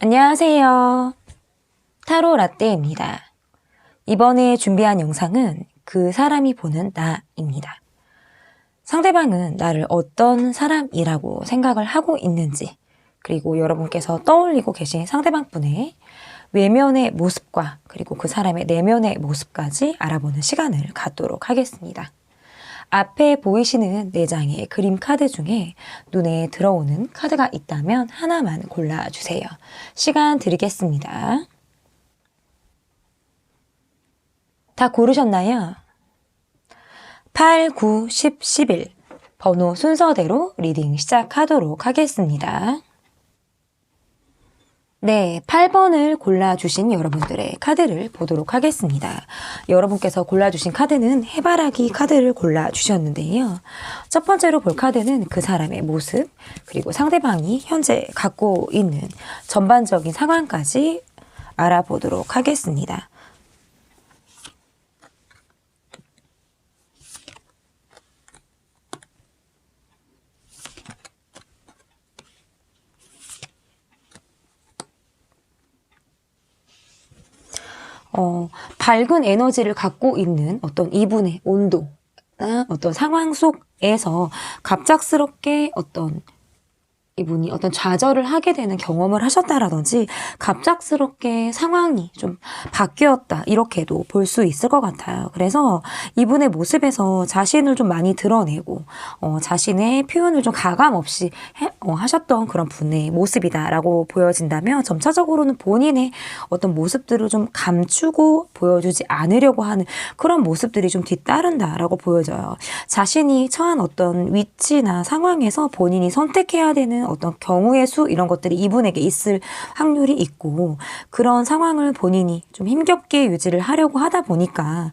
안녕하세요. 타로 라떼입니다. 이번에 준비한 영상은 그 사람이 보는 나입니다. 상대방은 나를 어떤 사람이라고 생각을 하고 있는지, 그리고 여러분께서 떠올리고 계신 상대방분의 외면의 모습과 그리고 그 사람의 내면의 모습까지 알아보는 시간을 갖도록 하겠습니다. 앞에 보이시는 4장의 그림 카드 중에 눈에 들어오는 카드가 있다면 하나만 골라주세요. 시간 드리겠습니다. 다 고르셨나요? 8, 9, 10, 11 번호 순서대로 리딩 시작하도록 하겠습니다. 네, 8번을 골라주신 여러분들의 카드를 보도록 하겠습니다. 여러분께서 골라주신 카드는 해바라기 카드를 골라주셨는데요. 첫 번째로 볼 카드는 그 사람의 모습, 그리고 상대방이 현재 갖고 있는 전반적인 상황까지 알아보도록 하겠습니다. 밝은 에너지를 갖고 있는 어떤 이분의 온도, 어떤 상황 속에서 갑작스럽게 이분이 어떤 좌절을 하게 되는 경험을 하셨다라든지 갑작스럽게 상황이 좀 바뀌었다 이렇게도 볼 수 있을 것 같아요. 그래서 이분의 모습에서 자신을 좀 많이 드러내고 자신의 표현을 좀 가감 없이 하셨던 그런 분의 모습이다라고 보여진다면 점차적으로는 본인의 어떤 모습들을 좀 감추고 보여주지 않으려고 하는 그런 모습들이 좀 뒤따른다라고 보여져요. 자신이 처한 어떤 위치나 상황에서 본인이 선택해야 되는 어떤 경우의 수 이런 것들이 이분에게 있을 확률이 있고 그런 상황을 본인이 좀 힘겹게 유지를 하려고 하다 보니까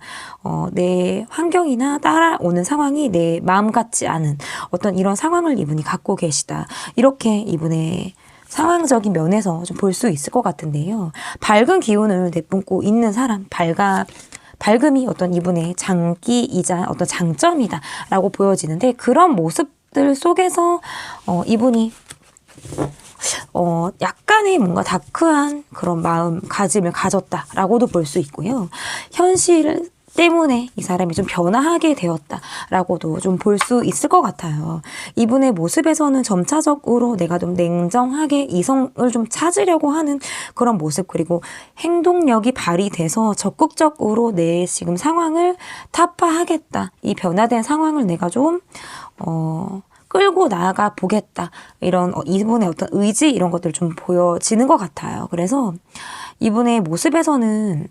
내 환경이나 따라오는 상황이 내 마음 같지 않은 어떤 이런 상황을 이분이 갖고 계시다. 이렇게 이분의 상황적인 면에서 좀 볼 수 있을 것 같은데요. 밝은 기운을 내뿜고 있는 사람, 밝음이 어떤 이분의 장기이자 어떤 장점이다라고 보여지는데 그런 모습들 속에서 이분이 약간의 뭔가 다크한 그런 마음가짐을 가졌다라고도 볼 수 있고요. 현실 때문에 이 사람이 좀 변화하게 되었다라고도 좀 볼 수 있을 것 같아요. 이분의 모습에서는 점차적으로 내가 좀 냉정하게 이성을 좀 찾으려고 하는 그런 모습 그리고 행동력이 발휘돼서 적극적으로 내 지금 상황을 타파하겠다. 이 변화된 상황을 내가 좀 끌고 나아가 보겠다. 이런 이분의 어떤 의지 이런 것들 좀 보여지는 것 같아요. 그래서 이분의 모습에서는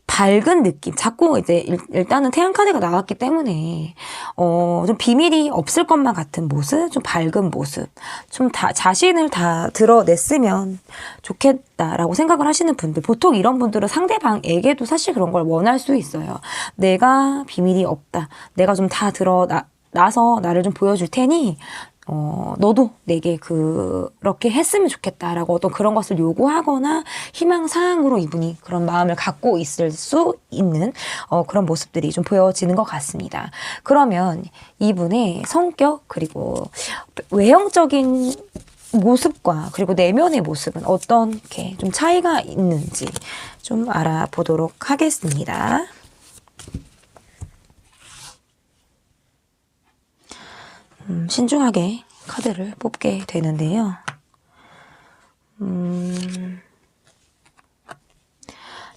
밝은 느낌, 자꾸 이제 일단은 태양카드가 나왔기 때문에 좀 비밀이 없을 것만 같은 모습, 좀 밝은 모습, 좀 자신을 다 드러냈으면 좋겠다라고 생각을 하시는 분들, 보통 이런 분들은 상대방에게도 사실 그런 걸 원할 수 있어요. 내가 비밀이 없다, 내가 좀 다 나서 나를 좀 보여줄 테니 너도 내게 그렇게 했으면 좋겠다라고 어떤 그런 것을 요구하거나 희망사항으로 이분이 그런 마음을 갖고 있을 수 있는 그런 모습들이 좀 보여지는 것 같습니다. 그러면 이분의 성격 그리고 외형적인 모습과 그리고 내면의 모습은 어떻게 좀 차이가 있는지 좀 알아보도록 하겠습니다. 신중하게 카드를 뽑게 되는데요.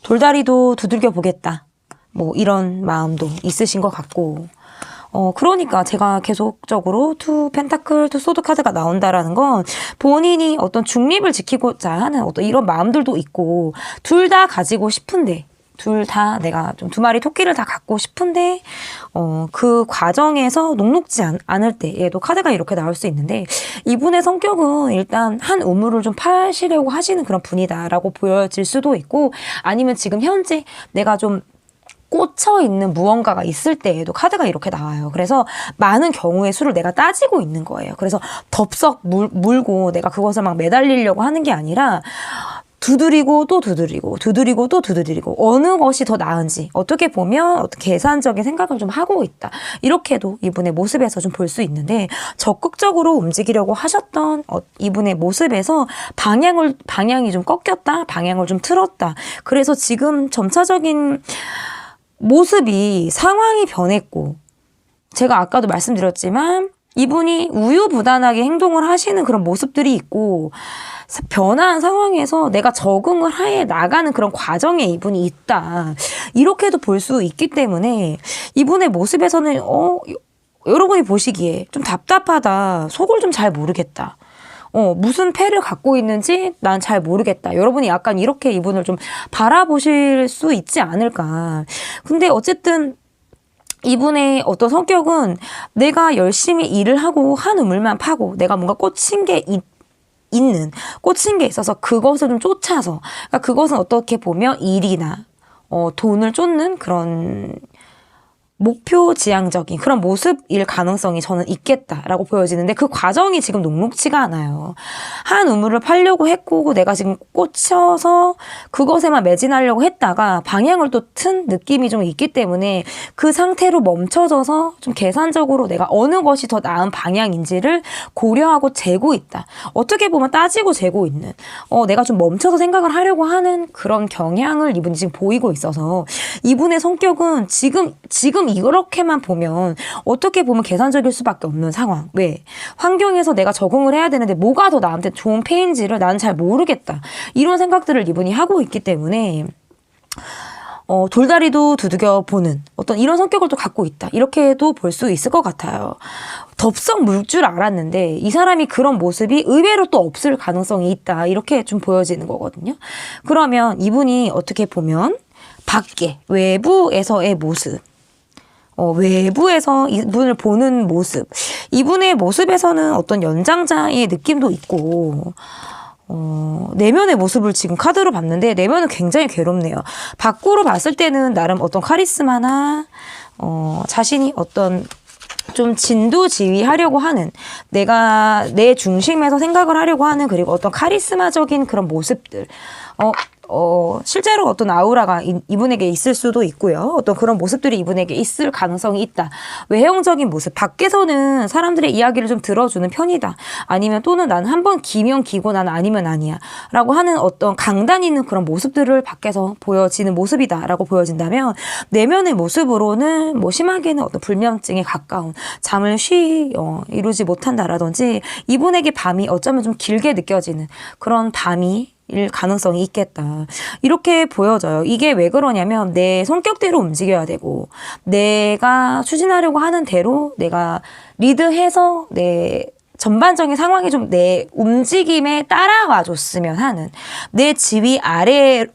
돌다리도 두들겨 보겠다. 뭐 이런 마음도 있으신 것 같고 그러니까 제가 계속적으로 투 펜타클, 투 소드 카드가 나온다라는 건 본인이 어떤 중립을 지키고자 하는 어떤 이런 마음들도 있고 둘 다 가지고 싶은데 둘 다 내가 좀 2마리 토끼를 다 갖고 싶은데 그 과정에서 녹록지 않을 때 얘도 카드가 이렇게 나올 수 있는데 이분의 성격은 일단 한 우물을 좀 파시려고 하시는 그런 분이다라고 보여질 수도 있고 아니면 지금 현재 내가 좀 꽂혀 있는 무언가가 있을 때에도 카드가 이렇게 나와요. 그래서 많은 경우의 수를 내가 따지고 있는 거예요. 그래서 덥석 물고 내가 그것을 막 매달리려고 하는 게 아니라 두드리고 또 두드리고 두드리고 또 두드리고 어느 것이 더 나은지 어떻게 보면 어떤 계산적인 생각을 좀 하고 있다. 이렇게도 이분의 모습에서 좀 볼 수 있는데 적극적으로 움직이려고 하셨던 이분의 모습에서 방향이 좀 꺾였다. 방향을 좀 틀었다. 그래서 지금 점차적인 모습이 상황이 변했고 제가 아까도 말씀드렸지만 이분이 우유부단하게 행동을 하시는 그런 모습들이 있고 변화한 상황에서 내가 적응을 해 나가는 그런 과정에 이분이 있다. 이렇게도 볼 수 있기 때문에 이분의 모습에서는 여러분이 보시기에 좀 답답하다. 속을 좀 잘 모르겠다. 무슨 패를 갖고 있는지 난 잘 모르겠다. 여러분이 약간 이렇게 이분을 좀 바라보실 수 있지 않을까. 근데 어쨌든 이분의 어떤 성격은 내가 열심히 일을 하고 한 우물만 파고 내가 뭔가 꽂힌 게 있어서 그것을 좀 쫓아서 그러니까 그것은 어떻게 보면 일이나 돈을 쫓는 그런 목표 지향적인 그런 모습일 가능성이 저는 있겠다라고 보여지는데 그 과정이 지금 녹록치가 않아요. 한 우물을 팔려고 했고 내가 지금 꽂혀서 그것에만 매진하려고 했다가 방향을 또 튼 느낌이 좀 있기 때문에 그 상태로 멈춰져서 좀 계산적으로 내가 어느 것이 더 나은 방향인지를 고려하고 재고 있다. 어떻게 보면 따지고 재고 있는 내가 좀 멈춰서 생각을 하려고 하는 그런 경향을 이분이 지금 보이고 있어서 이분의 성격은 지금 이렇게만 보면 어떻게 보면 계산적일 수밖에 없는 상황. 왜? 환경에서 내가 적응을 해야 되는데 뭐가 더 나한테 좋은 패인지를 나는 잘 모르겠다. 이런 생각들을 이분이 하고 있기 때문에 돌다리도 두들겨 보는 어떤 이런 성격을 또 갖고 있다. 이렇게도 볼 수 있을 것 같아요. 덥석 물 줄 알았는데 이 사람이 그런 모습이 의외로 또 없을 가능성이 있다. 이렇게 좀 보여지는 거거든요. 그러면 이분이 어떻게 보면 밖에 외부에서의 모습 외부에서 이분을 보는 모습 이분의 모습에서는 어떤 연장자의 느낌도 있고 내면의 모습을 지금 카드로 봤는데 내면은 굉장히 괴롭네요. 밖으로 봤을 때는 나름 어떤 카리스마나 자신이 어떤 좀 진두지휘하려고 하는 내가 내 중심에서 생각을 하려고 하는 그리고 어떤 카리스마적인 그런 모습들 실제로 어떤 아우라가 이분에게 있을 수도 있고요. 어떤 그런 모습들이 이분에게 있을 가능성이 있다. 외형적인 모습. 밖에서는 사람들의 이야기를 좀 들어주는 편이다. 아니면 또는 나는 한번 기면 기고 나는 아니면 아니야. 라고 하는 어떤 강단 있는 그런 모습들을 밖에서 보여지는 모습이다. 라고 보여진다면 내면의 모습으로는 뭐 심하게는 어떤 불면증에 가까운 잠을 이루지 못한다라든지 이분에게 밤이 어쩌면 좀 길게 느껴지는 그런 밤이 일 가능성이 있겠다. 이렇게 보여져요. 이게 왜 그러냐면 내 성격대로 움직여야 되고 내가 추진하려고 하는 대로 내가 리드해서 내 전반적인 상황이 좀 내 움직임에 따라와 줬으면 하는 내 지위 아래에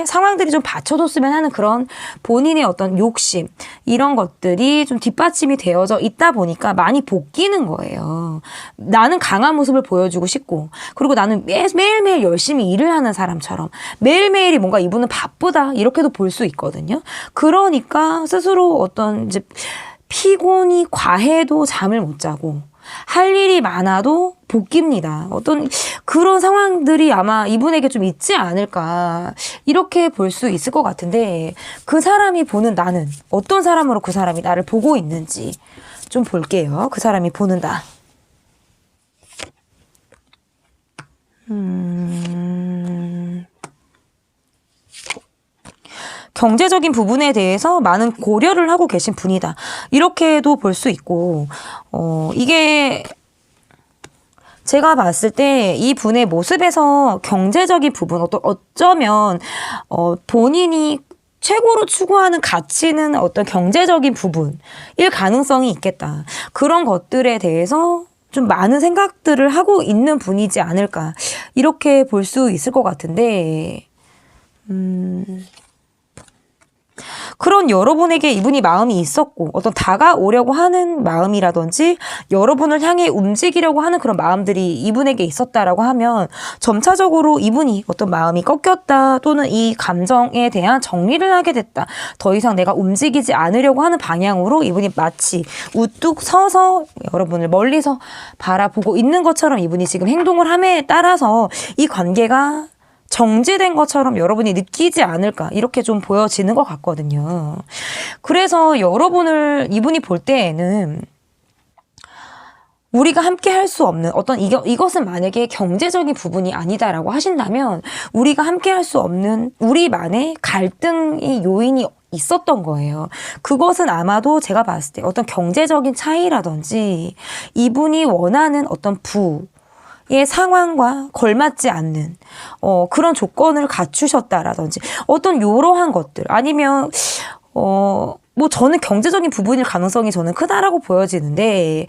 상황들이 좀 받쳐줬으면 하는 그런 본인의 어떤 욕심 이런 것들이 좀 뒷받침이 되어져 있다 보니까 많이 볶이는 거예요. 나는 강한 모습을 보여주고 싶고 그리고 나는 매일매일 열심히 일을 하는 사람처럼 매일매일이 뭔가 이분은 바쁘다 이렇게도 볼 수 있거든요. 그러니까 스스로 어떤 이제 피곤이 과해도 잠을 못 자고 할 일이 많아도 볶입니다. 어떤 그런 상황들이 아마 이분에게 좀 있지 않을까 이렇게 볼 수 있을 것 같은데 그 사람이 보는 나는 어떤 사람으로 그 사람이 나를 보고 있는지 좀 볼게요. 그 사람이 보는 나. 경제적인 부분에 대해서 많은 고려를 하고 계신 분이다. 이렇게도 볼 수 있고 이게 제가 봤을 때 이 분의 모습에서 경제적인 부분 어쩌면 본인이 최고로 추구하는 가치는 어떤 경제적인 부분일 가능성이 있겠다. 그런 것들에 대해서 좀 많은 생각들을 하고 있는 분이지 않을까 이렇게 볼 수 있을 것 같은데 그런 여러분에게 이분이 마음이 있었고 어떤 다가오려고 하는 마음이라든지 여러분을 향해 움직이려고 하는 그런 마음들이 이분에게 있었다라고 하면 점차적으로 이분이 어떤 마음이 꺾였다 또는 이 감정에 대한 정리를 하게 됐다. 더 이상 내가 움직이지 않으려고 하는 방향으로 이분이 마치 우뚝 서서 여러분을 멀리서 바라보고 있는 것처럼 이분이 지금 행동을 함에 따라서 이 관계가 정지된 것처럼 여러분이 느끼지 않을까 이렇게 좀 보여지는 것 같거든요. 그래서 이분이 볼 때에는 우리가 함께 할 수 없는 이것은 만약에 경제적인 부분이 아니다라고 하신다면 우리가 함께 할 수 없는 우리만의 갈등의 요인이 있었던 거예요. 그것은 아마도 제가 봤을 때 어떤 경제적인 차이라든지 이분이 원하는 어떤 부의 상황과 걸맞지 않는 그런 조건을 갖추셨다라든지 어떤 이러한 것들 아니면 뭐 저는 경제적인 부분일 가능성이 저는 크다라고 보여지는데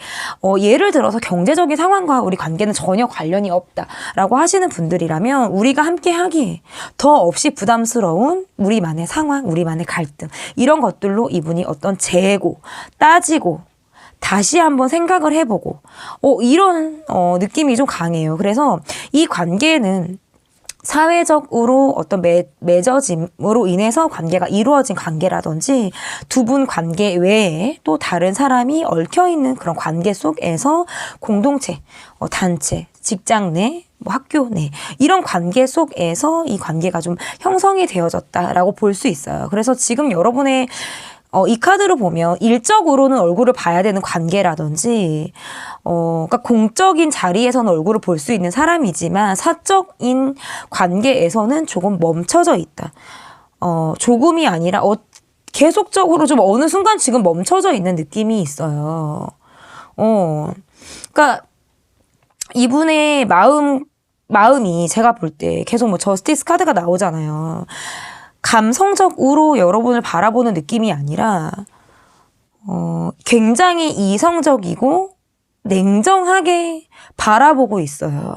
예를 들어서 경제적인 상황과 우리 관계는 전혀 관련이 없다라고 하시는 분들이라면 우리가 함께 하기에 더 없이 부담스러운 우리만의 상황, 우리만의 갈등 이런 것들로 이분이 어떤 재고, 따지고 다시 한번 생각을 해보고 이런 느낌이 좀 강해요. 그래서 이 관계는 사회적으로 어떤 맺어짐으로 인해서 관계가 이루어진 관계라든지 두 분 관계 외에 또 다른 사람이 얽혀있는 그런 관계 속에서 공동체, 단체, 직장 내, 뭐 학교 내 이런 관계 속에서 이 관계가 좀 형성이 되어졌다라고 볼 수 있어요. 그래서 지금 여러분의 이 카드로 보면 일적으로는 얼굴을 봐야 되는 관계라든지 그러니까 공적인 자리에서는 얼굴을 볼 수 있는 사람이지만 사적인 관계에서는 조금 멈춰져 있다. 조금이 아니라 계속적으로 좀 어느 순간 지금 멈춰져 있는 느낌이 있어요. 그러니까 이분의 마음이 제가 볼 때 계속 뭐 저스티스 카드가 나오잖아요. 감성적으로 여러분을 바라보는 느낌이 아니라 굉장히 이성적이고 냉정하게 바라보고 있어요.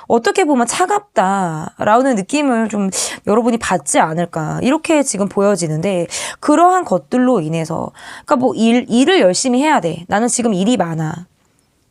어떻게 보면 차갑다라는 느낌을 좀 여러분이 받지 않을까 이렇게 지금 보여지는데 그러한 것들로 인해서 그러니까 뭐 일을 열심히 해야 돼. 나는 지금 일이 많아.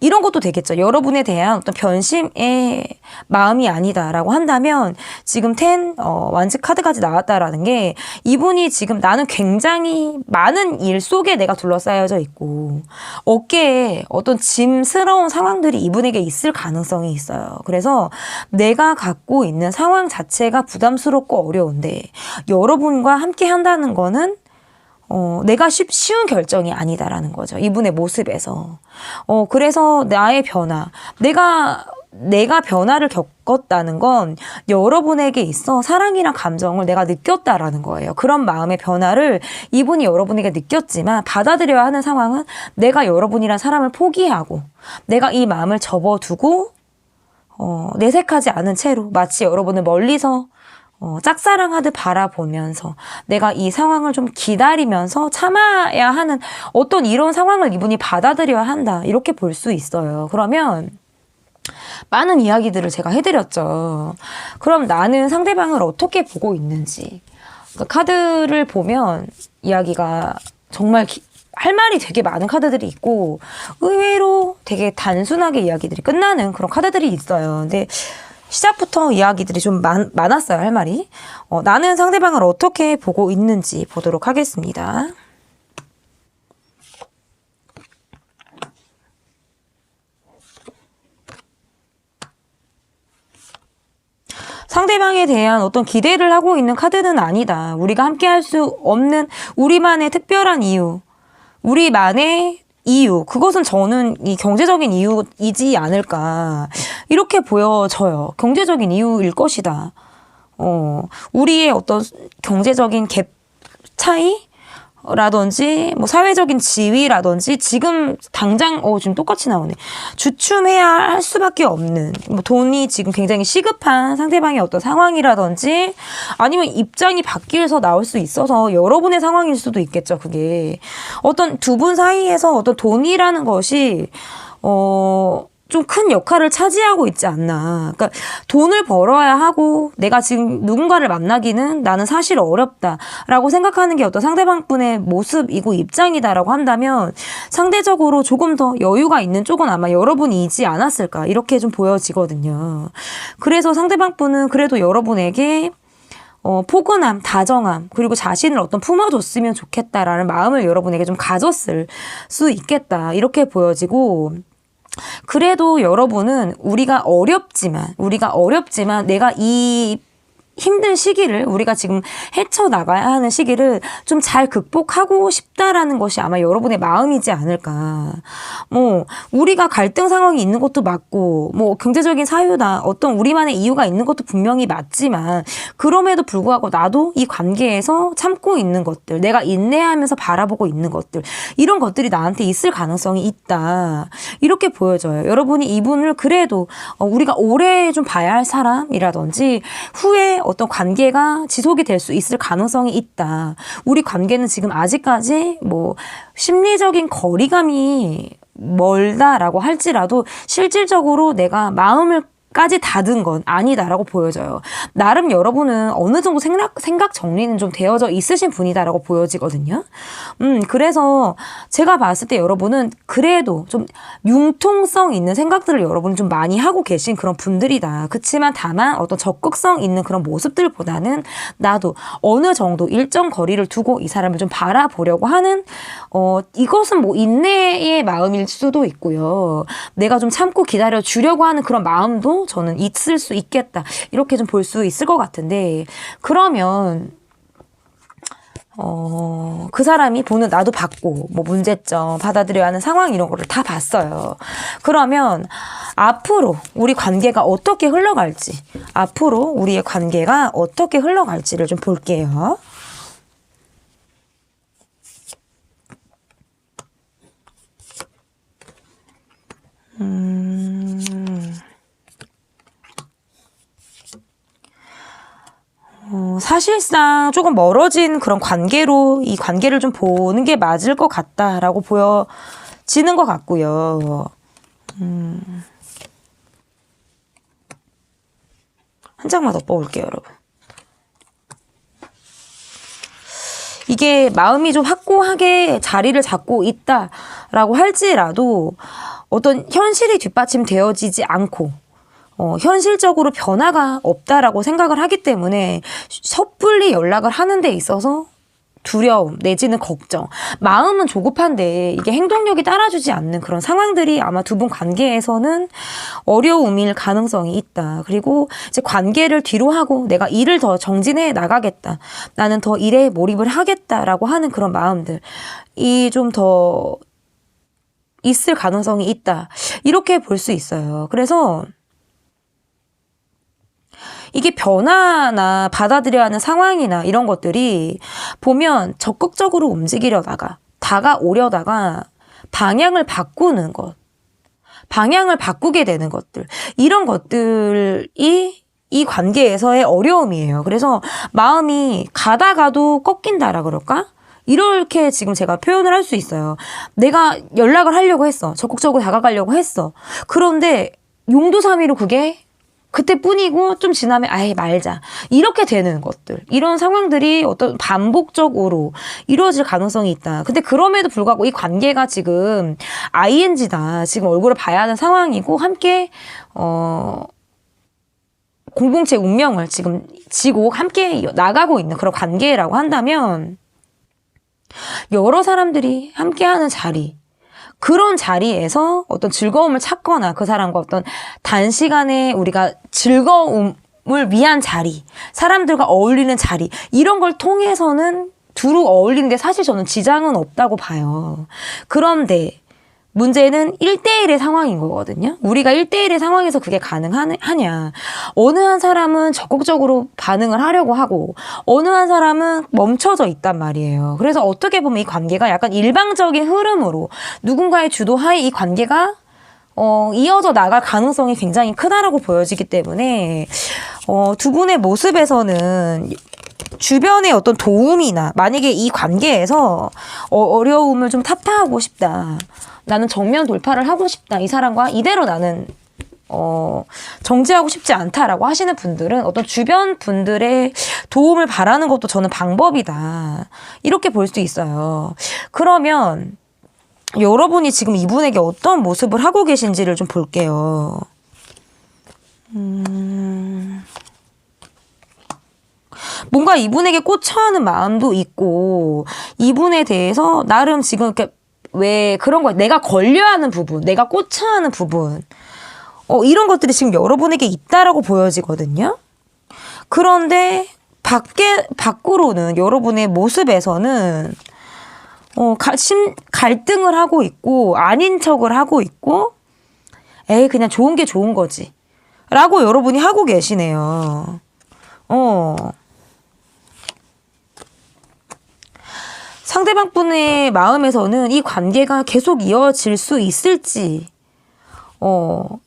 이런 것도 되겠죠. 여러분에 대한 어떤 변심의 마음이 아니다라고 한다면 지금 완즈 카드까지 나왔다라는 게 이분이 지금 나는 굉장히 많은 일 속에 내가 둘러싸여져 있고 어깨에 어떤 짐스러운 상황들이 이분에게 있을 가능성이 있어요. 그래서 내가 갖고 있는 상황 자체가 부담스럽고 어려운데 여러분과 함께 한다는 거는 내가 쉬운 결정이 아니다라는 거죠. 이분의 모습에서. 그래서 나의 변화, 내가 변화를 겪었다는 건 여러분에게 있어 사랑이란 감정을 내가 느꼈다라는 거예요. 그런 마음의 변화를 이분이 여러분에게 느꼈지만 받아들여야 하는 상황은 내가 여러분이란 사람을 포기하고 내가 이 마음을 접어두고 내색하지 않은 채로 마치 여러분을 멀리서 짝사랑하듯 바라보면서 내가 이 상황을 좀 기다리면서 참아야 하는 어떤 이런 상황을 이분이 받아들여야 한다. 이렇게 볼 수 있어요. 그러면 많은 이야기들을 제가 해드렸죠. 그럼 나는 상대방을 어떻게 보고 있는지. 그러니까 카드를 보면 이야기가 정말 할 말이 되게 많은 카드들이 있고 의외로 되게 단순하게 이야기들이 끝나는 그런 카드들이 있어요. 근데 시작부터 이야기들이 좀 많았어요, 할 말이. 나는 상대방을 어떻게 보고 있는지 보도록 하겠습니다. 상대방에 대한 어떤 기대를 하고 있는 카드는 아니다. 우리가 함께 할 수 없는 우리만의 특별한 이유. 우리만의 이유, 그것은 저는 이 경제적인 이유이지 않을까 이렇게 보여져요. 경제적인 이유일 것이다. 우리의 어떤 경제적인 갭 차이라든지 뭐 사회적인 지위라든지 지금 당장 지금 똑같이 나오네. 주춤해야 할 수밖에 없는 뭐 돈이 지금 굉장히 시급한 상대방의 어떤 상황이라든지 아니면 입장이 바뀌어서 나올 수 있어서 여러분의 상황일 수도 있겠죠. 그게 어떤 두 분 사이에서 어떤 돈이라는 것이 좀 큰 역할을 차지하고 있지 않나. 그러니까 돈을 벌어야 하고 내가 지금 누군가를 만나기는 나는 사실 어렵다라고 생각하는 게 어떤 상대방분의 모습이고 입장이다라고 한다면 상대적으로 조금 더 여유가 있는 쪽은 아마 여러분이지 않았을까 이렇게 좀 보여지거든요. 그래서 상대방분은 그래도 여러분에게 포근함, 다정함, 그리고 자신을 어떤 품어줬으면 좋겠다라는 마음을 여러분에게 좀 가졌을 수 있겠다 이렇게 보여지고 그래도 여러분은 우리가 어렵지만 내가 이 힘든 시기를 우리가 지금 헤쳐나가야 하는 시기를 좀 잘 극복하고 싶다라는 것이 아마 여러분의 마음이지 않을까. 뭐 우리가 갈등 상황이 있는 것도 맞고 뭐 경제적인 사유나 어떤 우리만의 이유가 있는 것도 분명히 맞지만 그럼에도 불구하고 나도 이 관계에서 참고 있는 것들, 내가 인내하면서 바라보고 있는 것들, 이런 것들이 나한테 있을 가능성이 있다. 이렇게 보여져요. 여러분이 이분을 그래도 우리가 오래 좀 봐야 할 사람이라든지 후에 어떤 관계가 지속이 될 수 있을 가능성이 있다. 우리 관계는 지금 아직까지 뭐 심리적인 거리감이 멀다라고 할지라도 실질적으로 내가 마음을 까지 닫은 건 아니다라고 보여져요. 나름 여러분은 어느 정도 생각 정리는 좀 되어져 있으신 분이다라고 보여지거든요. 그래서 제가 봤을 때 여러분은 그래도 좀 융통성 있는 생각들을 여러분은 좀 많이 하고 계신 그런 분들이다. 그치만 다만 어떤 적극성 있는 그런 모습들보다는 나도 어느 정도 일정 거리를 두고 이 사람을 좀 바라보려고 하는 이것은 뭐 인내의 마음일 수도 있고요. 내가 좀 참고 기다려 주려고 하는 그런 마음도 저는 있을 수 있겠다. 이렇게 좀 볼 수 있을 것 같은데 그러면 그 사람이 보는 나도 봤고 뭐 문제점 받아들여야 하는 상황 이런 거를 다 봤어요. 그러면 앞으로 우리 관계가 어떻게 흘러갈지 앞으로 우리의 관계가 어떻게 흘러갈지를 좀 볼게요. 사실상 조금 멀어진 그런 관계로 이 관계를 좀 보는 게 맞을 것 같다라고 보여지는 것 같고요. 한 장만 더 뽑을게요, 여러분. 이게 마음이 좀 확고하게 자리를 잡고 있다라고 할지라도 어떤 현실이 뒷받침되어지지 않고 현실적으로 변화가 없다라고 생각을 하기 때문에 섣불리 연락을 하는 데 있어서 두려움 내지는 걱정, 마음은 조급한데 이게 행동력이 따라주지 않는 그런 상황들이 아마 두 분 관계에서는 어려움일 가능성이 있다. 그리고 이제 관계를 뒤로 하고 내가 일을 더 정진해 나가겠다. 나는 더 일에 몰입을 하겠다라고 하는 그런 마음들이 좀 더 있을 가능성이 있다. 이렇게 볼 수 있어요. 그래서 이게 변화나 받아들여야 하는 상황이나 이런 것들이 보면 적극적으로 움직이려다가 다가오려다가 방향을 바꾸는 것, 방향을 바꾸게 되는 것들, 이런 것들이 이 관계에서의 어려움이에요. 그래서 마음이 가다가도 꺾인다라 그럴까? 이렇게 지금 제가 표현을 할 수 있어요. 내가 연락을 하려고 했어. 적극적으로 다가가려고 했어. 그런데 용두사미로 그게 그때뿐이고 좀 지나면 아예 말자 이렇게 되는 것들, 이런 상황들이 어떤 반복적으로 이루어질 가능성이 있다. 근데 그럼에도 불구하고 이 관계가 지금 ING다. 지금 얼굴을 봐야 하는 상황이고 함께 공동체 운명을 지금 지고 함께 나가고 있는 그런 관계라고 한다면 여러 사람들이 함께하는 자리, 그런 자리에서 어떤 즐거움을 찾거나 그 사람과 어떤 단시간에 우리가 즐거움을 위한 자리, 사람들과 어울리는 자리, 이런 걸 통해서는 두루 어울리는데 사실 저는 지장은 없다고 봐요. 그런데 문제는 1대1의 상황인 거거든요. 우리가 1대1의 상황에서 그게 가능하냐. 어느 한 사람은 적극적으로 반응을 하려고 하고 어느 한 사람은 멈춰져 있단 말이에요. 그래서 어떻게 보면 이 관계가 약간 일방적인 흐름으로 누군가의 주도하에 이 관계가 이어져 나갈 가능성이 굉장히 크다라고 보여지기 때문에 두 분의 모습에서는 주변의 어떤 도움이나 만약에 이 관계에서 어려움을 좀 타파하고 싶다. 나는 정면 돌파를 하고 싶다. 이 사람과 이대로 나는 정지하고 싶지 않다라고 하시는 분들은 어떤 주변 분들의 도움을 바라는 것도 저는 방법이다. 이렇게 볼 수 있어요. 그러면 여러분이 지금 이분에게 어떤 모습을 하고 계신지를 좀 볼게요. 뭔가 이분에게 꽂혀하는 마음도 있고 이분에 대해서 나름 지금 이렇게 왜 그런 거 내가 걸려하는 부분, 내가 꽂혀하는 부분 이런 것들이 지금 여러분에게 있다라고 보여지거든요. 그런데 밖으로는 여러분의 모습에서는 갈등을 하고 있고 아닌 척을 하고 있고 에이 그냥 좋은 게 좋은 거지 라고 여러분이 하고 계시네요. 상대방 분의 마음에서는 이 관계가 계속 이어질 수 있을지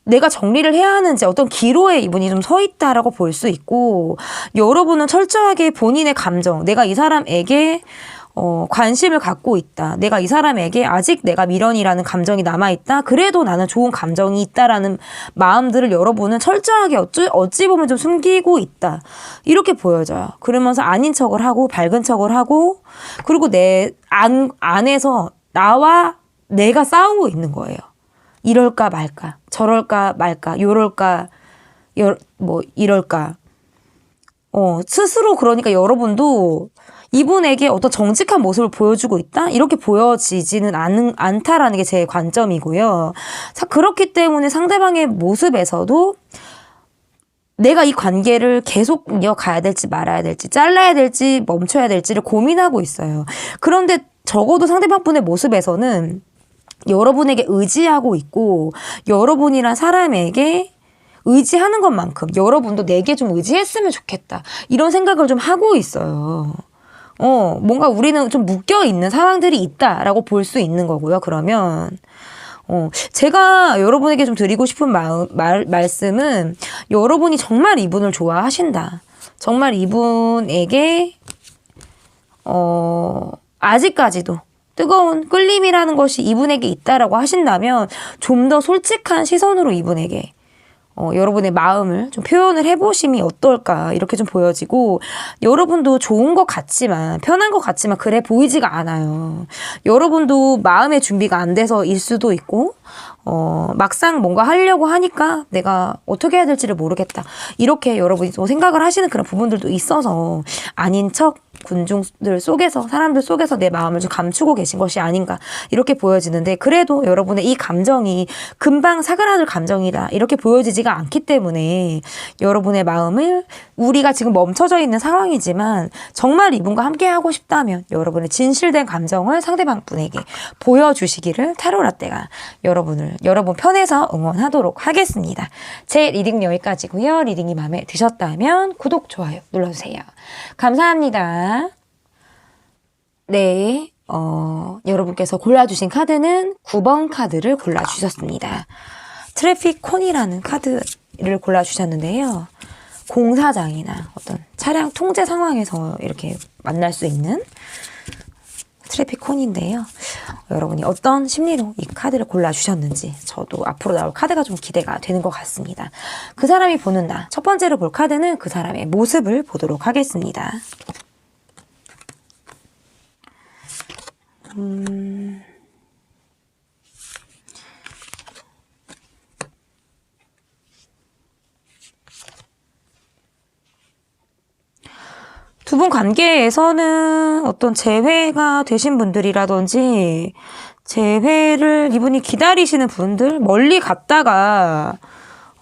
내가 정리를 해야 하는지 어떤 기로에 이분이 좀 서 있다라고 볼 수 있고, 여러분은 철저하게 본인의 감정, 내가 이 사람에게 관심을 갖고 있다. 내가 이 사람에게 아직 내가 미련이라는 감정이 남아있다. 그래도 나는 좋은 감정이 있다라는 마음들을 여러분은 철저하게 어찌 보면 좀 숨기고 있다. 이렇게 보여져요. 그러면서 아닌 척을 하고 밝은 척을 하고 그리고 내 안에서 나와 내가 싸우고 있는 거예요. 이럴까 말까, 저럴까 말까, 요럴까, 이럴까. 스스로 그러니까 여러분도 이분에게 어떤 정직한 모습을 보여주고 있다? 이렇게 보여지지는 않다라는 게 제 관점이고요. 그렇기 때문에 상대방의 모습에서도 내가 이 관계를 계속 이어가야 될지 말아야 될지, 잘라야 될지 멈춰야 될지를 고민하고 있어요. 그런데 적어도 상대방 분의 모습에서는 여러분에게 의지하고 있고, 여러분이란 사람에게 의지하는 것만큼 여러분도 내게 좀 의지했으면 좋겠다. 이런 생각을 좀 하고 있어요. 뭔가 우리는 좀 묶여있는 상황들이 있다라고 볼 수 있는 거고요. 그러면 제가 여러분에게 좀 드리고 싶은 말씀은 여러분이 정말 이분을 좋아하신다. 정말 이분에게 아직까지도 뜨거운 끌림이라는 것이 이분에게 있다라고 하신다면 좀 더 솔직한 시선으로 이분에게 여러분의 마음을 좀 표현을 해보심이 어떨까 이렇게 좀 보여지고, 여러분도 좋은 것 같지만 편한 것 같지만 그래 보이지가 않아요. 여러분도 마음의 준비가 안 돼서일 수도 있고 막상 뭔가 하려고 하니까 내가 어떻게 해야 될지를 모르겠다 이렇게 여러분이 또 생각을 하시는 그런 부분들도 있어서 아닌 척 군중들 속에서 사람들 속에서 내 마음을 좀 감추고 계신 것이 아닌가 이렇게 보여지는데, 그래도 여러분의 이 감정이 금방 사그라들 감정이다 이렇게 보여지지가 않기 때문에 여러분의 마음을 우리가 지금 멈춰져 있는 상황이지만 정말 이분과 함께 하고 싶다면 여러분의 진실된 감정을 상대방 분에게 보여주시기를 타로라떼가 여러분 편에서 응원하도록 하겠습니다. 제 리딩 여기까지고요. 리딩이 마음에 드셨다면 구독, 좋아요 눌러주세요. 감사합니다. 네, 여러분께서 골라주신 카드는 9번 카드를 골라주셨습니다. 트래픽 콘이라는 카드를 골라주셨는데요. 공사장이나 어떤 차량 통제 상황에서 이렇게 만날 수 있는 트래픽 콘인데요. 여러분이 어떤 심리로 이 카드를 골라주셨는지 저도 앞으로 나올 카드가 좀 기대가 되는 것 같습니다. 그 사람이 보는 나, 첫 번째로 볼 카드는 그 사람의 모습을 보도록 하겠습니다. 두 분 관계에서는 어떤 재회가 되신 분들이라든지 재회를 이분이 기다리시는 분들, 멀리 갔다가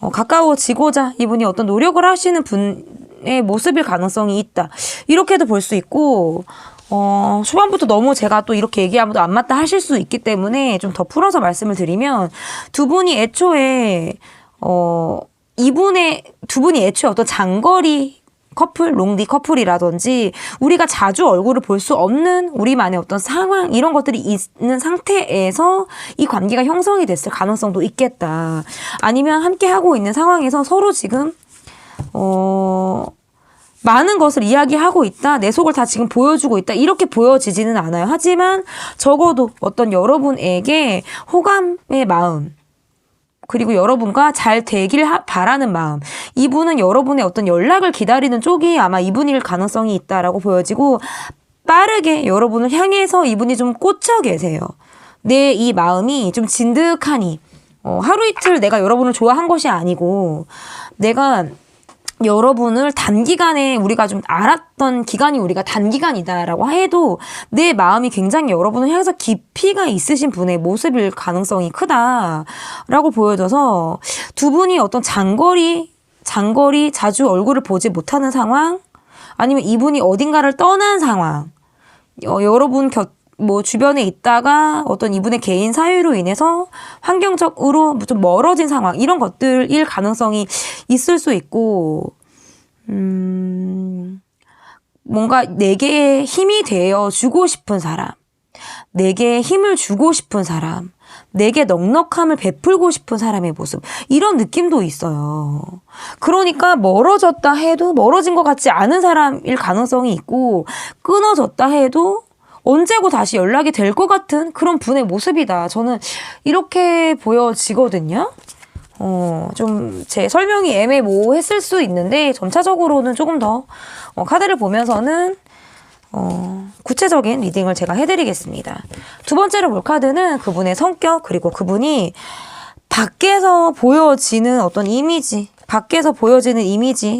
가까워지고자 이분이 어떤 노력을 하시는 분의 모습일 가능성이 있다. 이렇게도 볼 수 있고, 초반부터 너무 제가 또 이렇게 얘기하면 안 맞다 하실 수 있기 때문에 좀 더 풀어서 말씀을 드리면, 두 분이 애초에 어떤 장거리 커플, 롱디 커플이라든지 우리가 자주 얼굴을 볼 수 없는 우리만의 어떤 상황, 이런 것들이 있는 상태에서 이 관계가 형성이 됐을 가능성도 있겠다. 아니면 함께 하고 있는 상황에서 서로 지금 많은 것을 이야기하고 있다, 내 속을 다 지금 보여주고 있다, 이렇게 보여지지는 않아요. 하지만 적어도 어떤 여러분에게 호감의 마음, 그리고 여러분과 잘 되길 바라는 마음, 이분은 여러분의 어떤 연락을 기다리는 쪽이 아마 이분일 가능성이 있다라고 보여지고, 빠르게 여러분을 향해서 이분이 좀 꽂혀 계세요. 내 이 마음이 좀 진득하니 하루 이틀 내가 여러분을 좋아한 것이 아니고, 내가 여러분을 단기간에 우리가 좀 알았던 기간이 우리가 단기간이다라고 해도 내 마음이 굉장히 여러분을 향해서 깊이가 있으신 분의 모습일 가능성이 크다라고 보여져서, 두 분이 어떤 장거리 장거리 자주 얼굴을 보지 못하는 상황, 아니면 이분이 어딘가를 떠난 상황, 여러분 주변에 있다가 어떤 이분의 개인 사유로 인해서 환경적으로 좀 멀어진 상황, 이런 것들일 가능성이 있을 수 있고, 뭔가 내게 힘이 되어 주고 싶은 사람, 내게 힘을 주고 싶은 사람, 내게 넉넉함을 베풀고 싶은 사람의 모습, 이런 느낌도 있어요. 그러니까 멀어졌다 해도 멀어진 것 같지 않은 사람일 가능성이 있고, 끊어졌다 해도 언제고 다시 연락이 될 것 같은 그런 분의 모습이다. 저는 이렇게 보여지거든요. 좀 제 설명이 애매모호했을 수 있는데, 점차적으로는 조금 더 카드를 보면서는 구체적인 리딩을 제가 해드리겠습니다. 두 번째로 볼 카드는 그분의 성격, 그리고 그분이 밖에서 보여지는 어떤 이미지,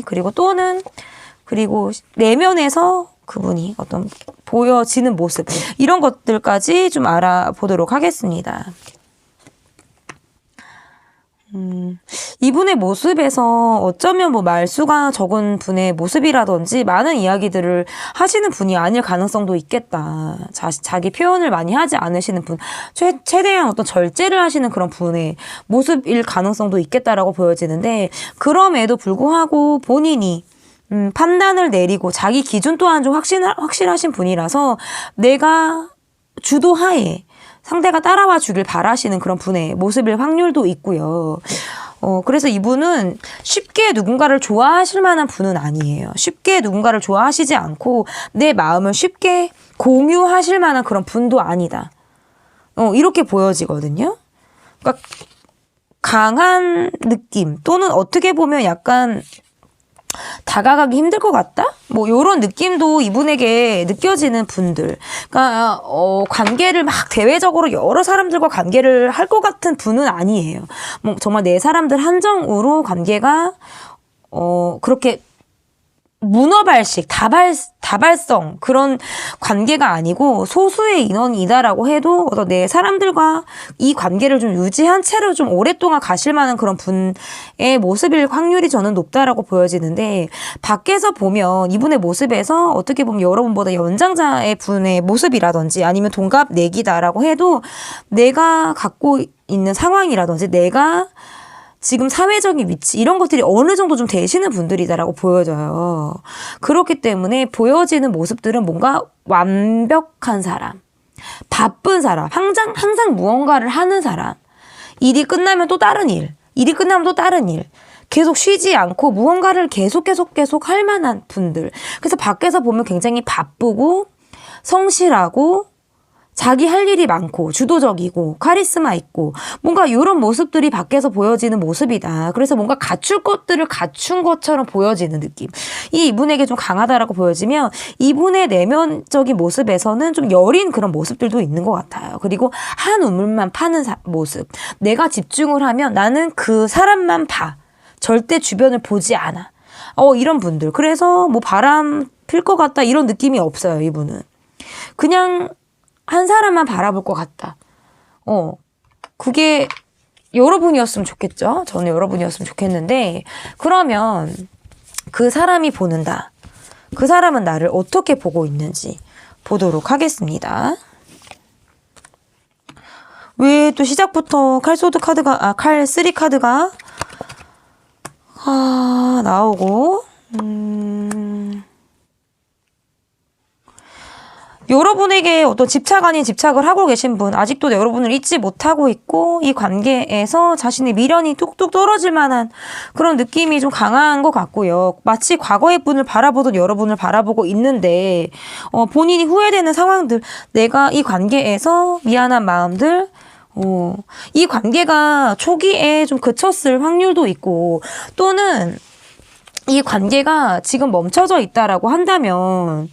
그리고 내면에서 그분이 어떤 보여지는 모습, 이런 것들까지 좀 알아보도록 하겠습니다. 이분의 모습에서 어쩌면 말수가 적은 분의 모습이라든지 많은 이야기들을 하시는 분이 아닐 가능성도 있겠다. 자기 표현을 많이 하지 않으시는 분, 최대한 어떤 절제를 하시는 그런 분의 모습일 가능성도 있겠다라고 보여지는데, 그럼에도 불구하고 본인이 판단을 내리고 자기 기준 또한 좀 확실하신 분이라서 내가 주도하에 상대가 따라와 주길 바라시는 그런 분의 모습일 확률도 있고요. 그래서 이분은 쉽게 누군가를 좋아하실 만한 분은 아니에요. 쉽게 누군가를 좋아하시지 않고 내 마음을 쉽게 공유하실 만한 그런 분도 아니다. 이렇게 보여지거든요. 그러니까 강한 느낌, 또는 어떻게 보면 약간 다가가기 힘들 것 같다? 요런 느낌도 이분에게 느껴지는 분들. 그러니까, 관계를 막 대외적으로 여러 사람들과 관계를 할 것 같은 분은 아니에요. 정말 내 사람들 한정으로 관계가, 그렇게 문어발식, 다발성, 그런 관계가 아니고 소수의 인원이다라고 해도 어떤 내 사람들과 이 관계를 좀 유지한 채로 좀 오랫동안 가실 만한 그런 분의 모습일 확률이 저는 높다라고 보여지는데, 밖에서 보면 이분의 모습에서 어떻게 보면 여러분보다 연장자의 분의 모습이라든지 아니면 동갑 내기다라고 해도 내가 갖고 있는 상황이라든지 내가 지금 사회적인 위치, 이런 것들이 어느 정도 좀 되시는 분들이다라고 보여져요. 그렇기 때문에 보여지는 모습들은 뭔가 완벽한 사람, 바쁜 사람, 항상 무언가를 하는 사람, 일이 끝나면 또 다른 일, 계속 쉬지 않고 무언가를 계속 할 만한 분들. 그래서 밖에서 보면 굉장히 바쁘고 성실하고 자기 할 일이 많고 주도적이고 카리스마 있고 뭔가 이런 모습들이 밖에서 보여지는 모습이다. 그래서 뭔가 갖출 것들을 갖춘 것처럼 보여지는 느낌. 이분에게 좀 강하다라고 보여지면 이분의 내면적인 모습에서는 좀 여린 그런 모습들도 있는 것 같아요. 그리고 한 우물만 파는 모습. 내가 집중을 하면 나는 그 사람만 봐. 절대 주변을 보지 않아. 이런 분들. 그래서 바람 필 것 같다 이런 느낌이 없어요. 이분은. 그냥 한 사람만 바라볼 것 같다. 그게 여러분이었으면 좋겠죠? 저는 여러분이었으면 좋겠는데, 그러면 그 사람이 보는다. 그 사람은 나를 어떻게 보고 있는지 보도록 하겠습니다. 왜 또 시작부터 칼3 카드가 나오고, 여러분에게 어떤 집착 아닌 집착을 하고 계신 분, 아직도 여러분을 잊지 못하고 있고 이 관계에서 자신의 미련이 뚝뚝 떨어질 만한 그런 느낌이 좀 강한 것 같고요. 마치 과거의 분을 바라보던 여러분을 바라보고 있는데 본인이 후회되는 상황들, 내가 이 관계에서 미안한 마음들, 이 관계가 초기에 좀 그쳤을 확률도 있고, 또는 이 관계가 지금 멈춰져 있다라고 한다면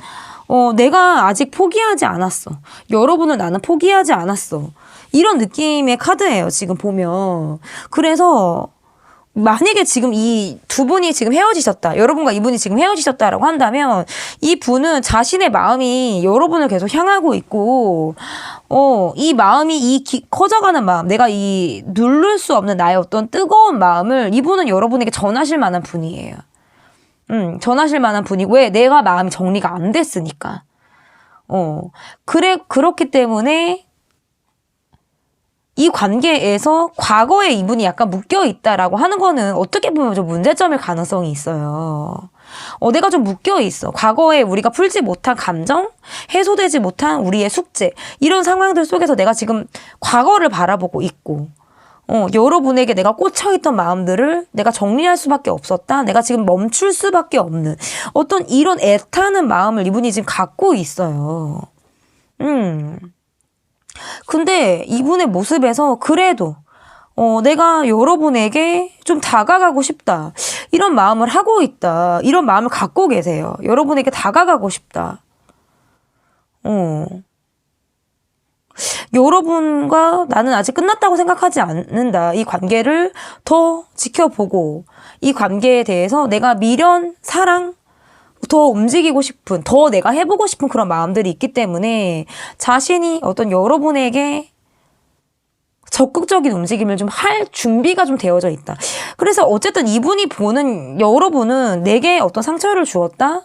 내가 아직 포기하지 않았어. 여러분을 나는 포기하지 않았어. 이런 느낌의 카드예요, 지금 보면. 그래서 만약에 지금 이 두 분이 지금 헤어지셨다. 여러분과 이분이 지금 헤어지셨다라고 한다면 이 분은 자신의 마음이 여러분을 계속 향하고 있고 이 마음이 커져가는 마음, 내가 이 누를 수 없는 나의 어떤 뜨거운 마음을 이분은 여러분에게 전하실 만한 분이에요. 전하실 만한 분이고, 왜? 내가 마음이 정리가 안 됐으니까. 그렇기 때문에 이 관계에서 과거에 이분이 약간 묶여 있다라고 하는 거는 어떻게 보면 좀 문제점일 가능성이 있어요. 내가 좀 묶여 있어. 과거에 우리가 풀지 못한 감정, 해소되지 못한 우리의 숙제, 이런 상황들 속에서 내가 지금 과거를 바라보고 있고, 여러분에게 내가 꽂혀있던 마음들을 내가 정리할 수밖에 없었다. 내가 지금 멈출 수밖에 없는 어떤 이런 애타는 마음을 이분이 지금 갖고 있어요. 근데 이분의 모습에서 그래도 내가 여러분에게 좀 다가가고 싶다. 이런 마음을 하고 있다. 이런 마음을 갖고 계세요. 여러분에게 다가가고 싶다. 여러분과 나는 아직 끝났다고 생각하지 않는다. 이 관계를 더 지켜보고 이 관계에 대해서 내가 미련, 사랑, 더 움직이고 싶은, 더 내가 해보고 싶은 그런 마음들이 있기 때문에 자신이 어떤 여러분에게 적극적인 움직임을 좀 할 준비가 좀 되어져 있다. 그래서 어쨌든 이분이 보는 여러분은 내게 어떤 상처를 주었다?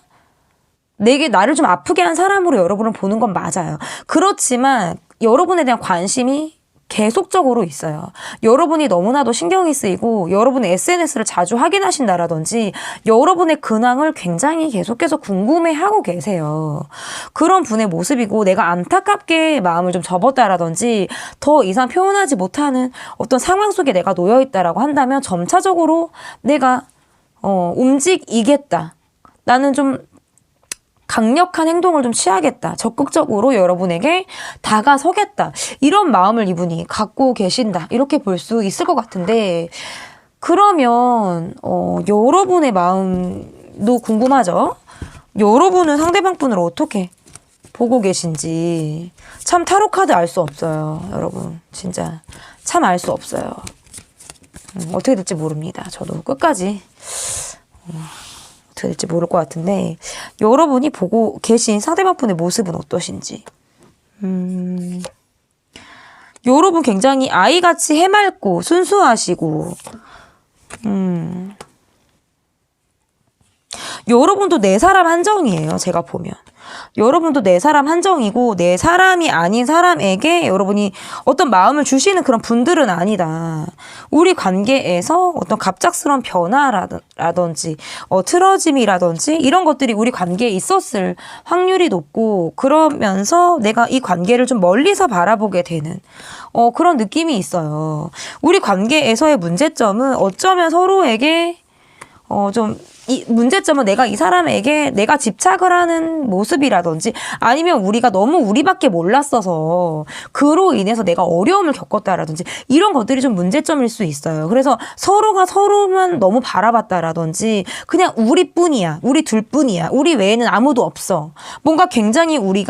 내게 나를 좀 아프게 한 사람으로 여러분을 보는 건 맞아요. 그렇지만 여러분에 대한 관심이 계속적으로 있어요. 여러분이 너무나도 신경이 쓰이고 여러분의 SNS를 자주 확인하신다라든지 여러분의 근황을 굉장히 계속해서 궁금해하고 계세요. 그런 분의 모습이고 내가 안타깝게 마음을 좀 접었다라든지 더 이상 표현하지 못하는 어떤 상황 속에 내가 놓여있다라고 한다면 점차적으로 내가 움직이겠다. 나는 좀 강력한 행동을 좀 취하겠다. 적극적으로 여러분에게 다가서겠다. 이런 마음을 이분이 갖고 계신다. 이렇게 볼 수 있을 것 같은데 그러면 여러분의 마음도 궁금하죠? 여러분은 상대방 분을 어떻게 보고 계신지 참 타로 카드 알 수 없어요. 여러분 진짜 참 알 수 없어요. 어떻게 될지 모릅니다. 저도 끝까지 어떻게 될지 모를 것 같은데 여러분이 보고 계신 상대방 분의 모습은 어떠신지. 여러분 굉장히 아이같이 해맑고 순수하시고 여러분도 내 사람 한정이에요. 제가 보면 여러분도 내 사람 한정이고 내 사람이 아닌 사람에게 여러분이 어떤 마음을 주시는 그런 분들은 아니다. 우리 관계에서 어떤 갑작스러운 변화라든지 틀어짐이라든지 이런 것들이 우리 관계에 있었을 확률이 높고 그러면서 내가 이 관계를 좀 멀리서 바라보게 되는 그런 느낌이 있어요. 우리 관계에서의 문제점은 어쩌면 서로에게 이 문제점은 내가 이 사람에게 내가 집착을 하는 모습이라든지 아니면 우리가 너무 우리밖에 몰랐어서 그로 인해서 내가 어려움을 겪었다라든지 이런 것들이 좀 문제점일 수 있어요. 그래서 서로가 서로만 너무 바라봤다라든지 그냥 우리뿐이야. 우리 둘뿐이야. 우리 외에는 아무도 없어. 뭔가 굉장히 우리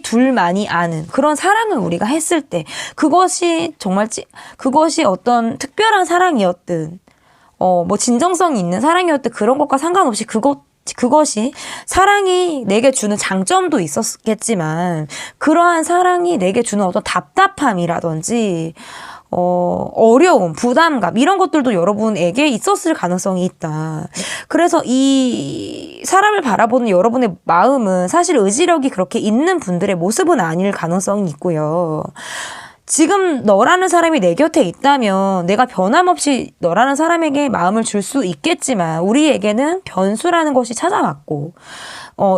둘만이 아는 그런 사랑을 우리가 했을 때 그것이 정말 그것이 어떤 특별한 사랑이었든 진정성이 있는 사랑이었던 그런 것과 상관없이 그것이 사랑이 내게 주는 장점도 있었겠지만 그러한 사랑이 내게 주는 어떤 답답함이라든지 어려움, 부담감 이런 것들도 여러분에게 있었을 가능성이 있다. 그래서 이 사람을 바라보는 여러분의 마음은 사실 의지력이 그렇게 있는 분들의 모습은 아닐 가능성이 있고요. 지금 너라는 사람이 내 곁에 있다면 내가 변함없이 너라는 사람에게 마음을 줄 수 있겠지만 우리에게는 변수라는 것이 찾아왔고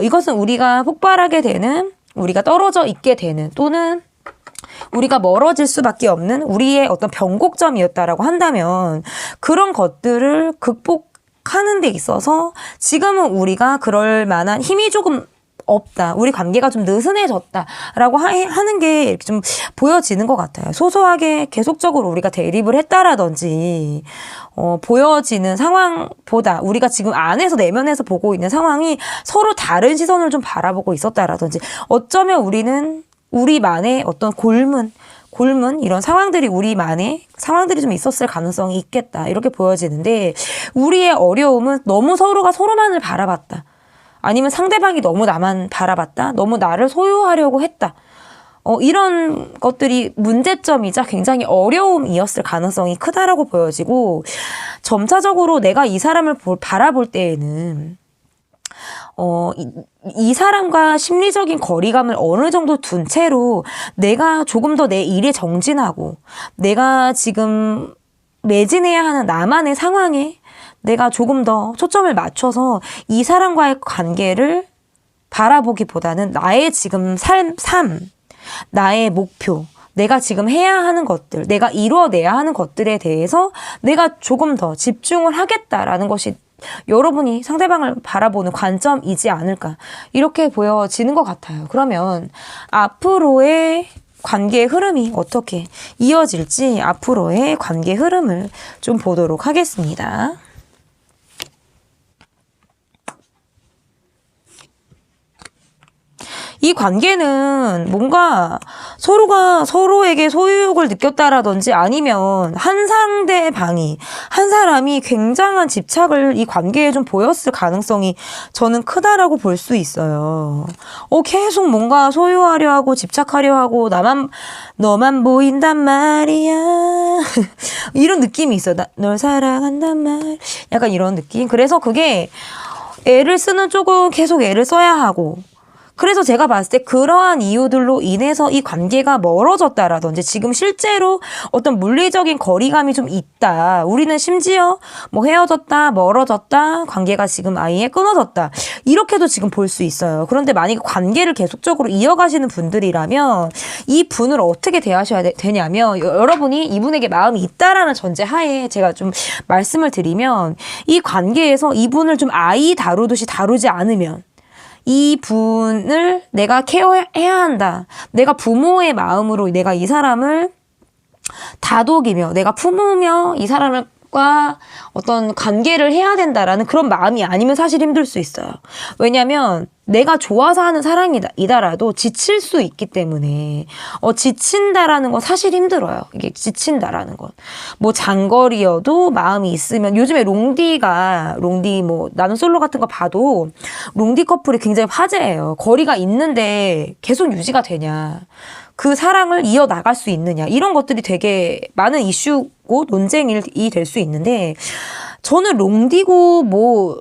이것은 우리가 폭발하게 되는 우리가 떨어져 있게 되는 또는 우리가 멀어질 수밖에 없는 우리의 어떤 변곡점이었다라고 한다면 그런 것들을 극복하는 데 있어서 지금은 우리가 그럴 만한 힘이 조금 없다. 우리 관계가 좀 느슨해졌다라고 하는 게 이렇게 좀 보여지는 것 같아요. 소소하게 계속적으로 우리가 대립을 했다라든지 보여지는 상황보다 우리가 지금 안에서 내면에서 보고 있는 상황이 서로 다른 시선을 좀 바라보고 있었다라든지 어쩌면 우리는 우리만의 어떤 골문 이런 상황들이 우리만의 상황들이 좀 있었을 가능성이 있겠다. 이렇게 보여지는데 우리의 어려움은 너무 서로가 서로만을 바라봤다. 아니면 상대방이 너무 나만 바라봤다. 너무 나를 소유하려고 했다. 이런 것들이 문제점이자 굉장히 어려움이었을 가능성이 크다라고 보여지고 점차적으로 내가 이 사람을 바라볼 때에는 이 사람과 심리적인 거리감을 어느 정도 둔 채로 내가 조금 더 내 일에 정진하고 내가 지금 매진해야 하는 나만의 상황에 내가 조금 더 초점을 맞춰서 이 사람과의 관계를 바라보기보다는 나의 지금 삶, 나의 목표, 내가 지금 해야 하는 것들, 내가 이루어내야 하는 것들에 대해서 내가 조금 더 집중을 하겠다라는 것이 여러분이 상대방을 바라보는 관점이지 않을까 이렇게 보여지는 것 같아요. 그러면 앞으로의 관계의 흐름이 어떻게 이어질지 앞으로의 관계의 흐름을 좀 보도록 하겠습니다. 이 관계는 뭔가 서로가 서로에게 소유욕을 느꼈다라든지 아니면 한 상대방이 한 사람이 굉장한 집착을 이 관계에 좀 보였을 가능성이 저는 크다라고 볼 수 있어요. 계속 뭔가 소유하려 하고 집착하려 하고 너만 보인단 말이야. 이런 느낌이 있어요. 널 사랑한단 말. 약간 이런 느낌. 그래서 그게 애를 쓰는 쪽은 계속 애를 써야 하고 그래서 제가 봤을 때 그러한 이유들로 인해서 이 관계가 멀어졌다라든지 지금 실제로 어떤 물리적인 거리감이 좀 있다. 우리는 심지어 뭐 헤어졌다, 멀어졌다, 관계가 지금 아예 끊어졌다. 이렇게도 지금 볼 수 있어요. 그런데 만약에 관계를 계속적으로 이어가시는 분들이라면 이 분을 어떻게 대하셔야 되냐면 여러분이 이분에게 마음이 있다라는 전제 하에 제가 좀 말씀을 드리면 이 관계에서 이분을 좀 아이 다루듯이 다루지 않으면 이 분을 내가 케어해야 한다. 내가 부모의 마음으로 내가 이 사람을 다독이며 내가 품으며 이 사람과 어떤 관계를 해야 된다라는 그런 마음이 아니면 사실 힘들 수 있어요. 왜냐하면 내가 좋아서 하는 사랑이다라도 지칠 수 있기 때문에 지친다라는 건 사실 힘들어요. 이게 지친다라는 건. 뭐 장거리여도 마음이 있으면 요즘에 롱디 뭐 나는 솔로 같은 거 봐도 롱디 커플이 굉장히 화제예요. 거리가 있는데 계속 유지가 되냐. 그 사랑을 이어나갈 수 있느냐. 이런 것들이 되게 많은 이슈고 논쟁이 될 수 있는데 저는 롱디고 뭐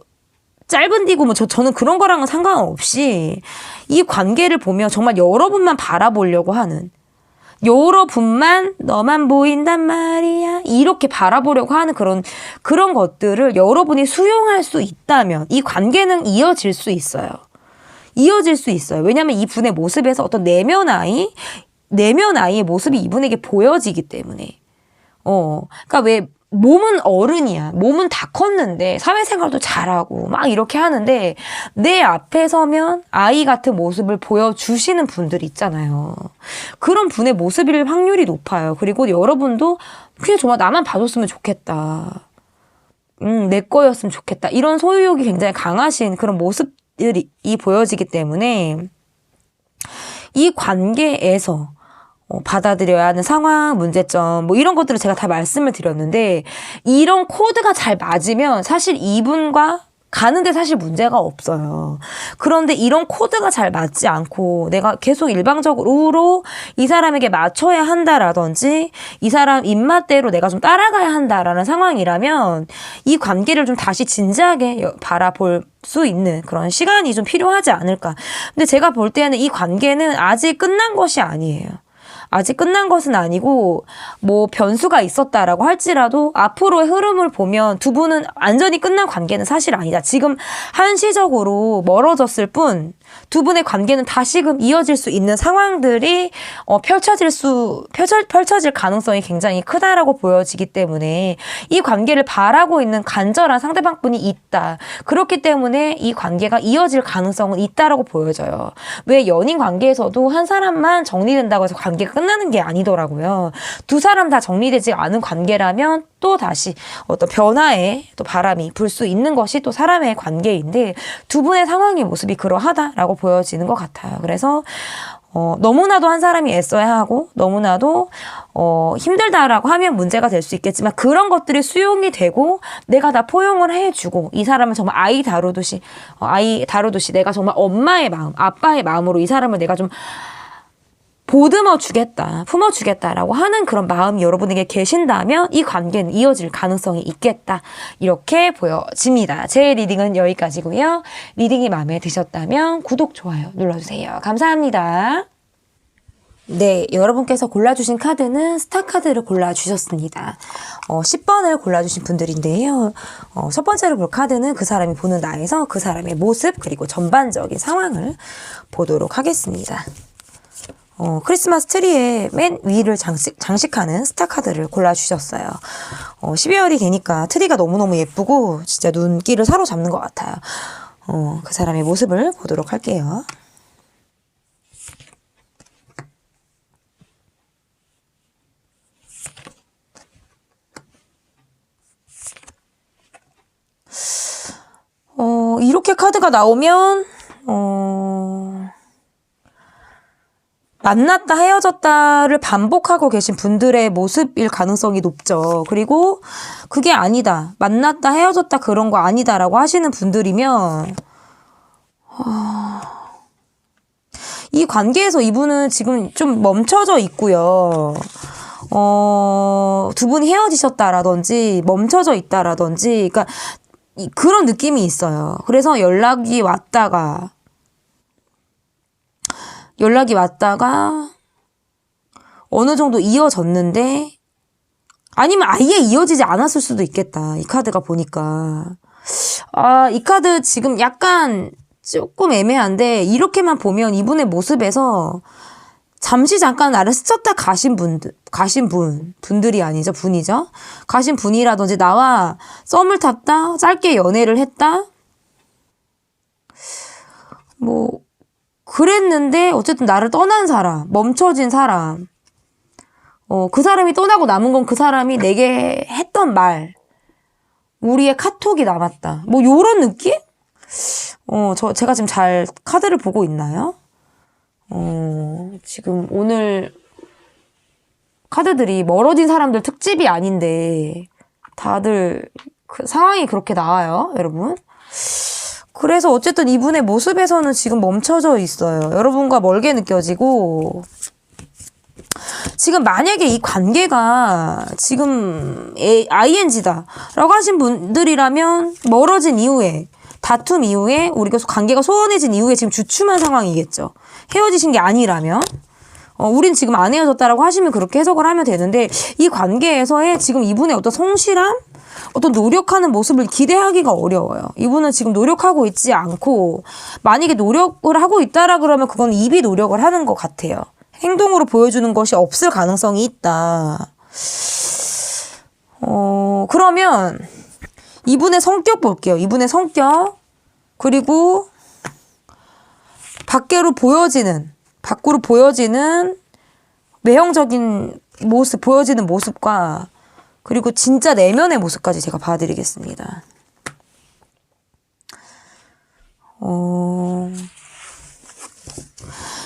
짧은 디고 뭐 저는 그런 거랑은 상관없이 이 관계를 보면 정말 여러분만 바라보려고 하는 여러분만 너만 보인단 말이야 이렇게 바라보려고 하는 그런 것들을 여러분이 수용할 수 있다면 이 관계는 이어질 수 있어요. 이어질 수 있어요. 왜냐하면 이 분의 모습에서 어떤 내면 아이의 모습이 이분에게 보여지기 때문에 그러니까 왜 몸은 어른이야. 몸은 다 컸는데 사회생활도 잘하고 막 이렇게 하는데 내 앞에 서면 아이 같은 모습을 보여주시는 분들이 있잖아요. 그런 분의 모습일 확률이 높아요. 그리고 여러분도 그냥 정말 나만 봐줬으면 좋겠다. 내 거였으면 좋겠다. 이런 소유욕이 굉장히 강하신 그런 모습들이 보여지기 때문에 이 관계에서 받아들여야 하는 상황, 문제점 뭐 이런 것들을 제가 다 말씀을 드렸는데 이런 코드가 잘 맞으면 사실 이분과 가는데 사실 문제가 없어요. 그런데 이런 코드가 잘 맞지 않고 내가 계속 일방적으로 이 사람에게 맞춰야 한다라든지 이 사람 입맛대로 내가 좀 따라가야 한다라는 상황이라면 이 관계를 좀 다시 진지하게 바라볼 수 있는 그런 시간이 좀 필요하지 않을까. 근데 제가 볼 때는 이 관계는 아직 끝난 것이 아니에요. 아직 끝난 것은 아니고 뭐 변수가 있었다라고 할지라도 앞으로의 흐름을 보면 두 분은 완전히 끝난 관계는 사실 아니다. 지금 한시적으로 멀어졌을 뿐 두 분의 관계는 다시금 이어질 수 있는 상황들이 펼쳐질 가능성이 굉장히 크다라고 보여지기 때문에 이 관계를 바라고 있는 간절한 상대방분이 있다. 그렇기 때문에 이 관계가 이어질 가능성은 있다라고 보여져요. 왜 연인 관계에서도 한 사람만 정리된다고 해서 관계가 끝나는 게 아니더라고요. 두 사람 다 정리되지 않은 관계라면 또 또 다시 어떤 변화의 또 바람이 불 수 있는 것이 또 사람의 관계인데 두 분의 상황의 모습이 그러하다라고 보여지는 것 같아요. 그래서 너무나도 한 사람이 애써야 하고 너무나도 힘들다라고 하면 문제가 될 수 있겠지만 그런 것들이 수용이 되고 내가 다 포용을 해주고 이 사람을 정말 아이 다루듯이 내가 정말 엄마의 마음, 아빠의 마음으로 이 사람을 내가 좀 보듬어 주겠다, 품어 주겠다라고 하는 그런 마음이 여러분에게 계신다면 이 관계는 이어질 가능성이 있겠다. 이렇게 보여집니다. 제 리딩은 여기까지고요. 리딩이 마음에 드셨다면 구독, 좋아요 눌러주세요. 감사합니다. 네, 여러분께서 골라주신 카드는 스타 카드를 골라주셨습니다. 10번을 골라주신 분들인데요. 첫 번째로 볼 카드는 그 사람이 보는 나에서 그 사람의 모습 그리고 전반적인 상황을 보도록 하겠습니다. 크리스마스 트리의 맨 위를 장식하는 스타 카드를 골라주셨어요. 12월이 되니까 트리가 너무너무 예쁘고 진짜 눈길을 사로잡는 것 같아요. 그 사람의 모습을 보도록 할게요. 이렇게 카드가 나오면 만났다 헤어졌다를 반복하고 계신 분들의 모습일 가능성이 높죠. 그리고 그게 아니다. 만났다 헤어졌다 그런 거 아니다라고 하시는 분들이면 이 관계에서 이분은 지금 좀 멈춰져 있고요. 두 분이 헤어지셨다라든지 멈춰져 있다라든지 그러니까 그런 느낌이 있어요. 그래서 연락이 왔다가 어느 정도 이어졌는데 아니면 아예 이어지지 않았을 수도 있겠다. 이 카드가 보니까 이 카드 지금 약간 조금 애매한데 이렇게만 보면 이분의 모습에서 잠시 잠깐 나를 스쳤다 가신 분들이 아니죠. 분이죠. 가신 분이라든지 나와 썸을 탔다, 짧게 연애를 했다. 그랬는데 어쨌든 나를 떠난 사람, 멈춰진 사람. 그 사람이 떠나고 남은 건 그 사람이 내게 했던 말. 우리의 카톡이 남았다. 요런 느낌? 제가 지금 잘 카드를 보고 있나요? 지금 오늘 카드들이 멀어진 사람들 특집이 아닌데 다들 그 상황이 그렇게 나와요, 여러분. 그래서 어쨌든 이분의 모습에서는 지금 멈춰져 있어요. 여러분과 멀게 느껴지고 지금 만약에 이 관계가 지금 ING다 라고 하신 분들이라면 멀어진 이후에 다툼 이후에 우리가 관계가 소원해진 이후에 지금 주춤한 상황이겠죠. 헤어지신 게 아니라면 우린 지금 안 헤어졌다라고 하시면 그렇게 해석을 하면 되는데 이 관계에서의 지금 이분의 어떤 성실함? 어떤 노력하는 모습을 기대하기가 어려워요. 이분은 지금 노력하고 있지 않고 만약에 노력을 하고 있다라 그러면 그건 입이 노력을 하는 것 같아요. 행동으로 보여주는 것이 없을 가능성이 있다. 그러면 이분의 성격 볼게요. 이분의 성격 그리고 밖으로 보여지는 외형적인 모습 보여지는 모습과 그리고 진짜 내면의 모습까지 제가 봐드리겠습니다.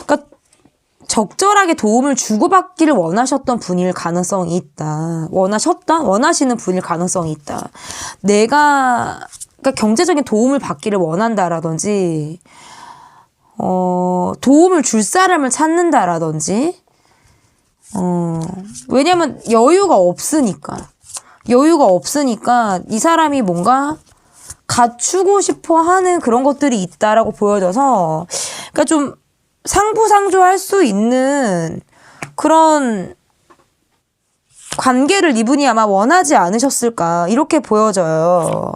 그러니까 적절하게 도움을 주고받기를 원하셨던 분일 가능성이 있다. 원하시는 분일 가능성이 있다. 그러니까 경제적인 도움을 받기를 원한다라든지, 도움을 줄 사람을 찾는다라든지, 왜냐면 여유가 없으니까 이 사람이 뭔가 갖추고 싶어 하는 그런 것들이 있다라고 보여져서 그러니까 좀 상부상조할 수 있는 그런 관계를 이분이 아마 원하지 않으셨을까 이렇게 보여져요.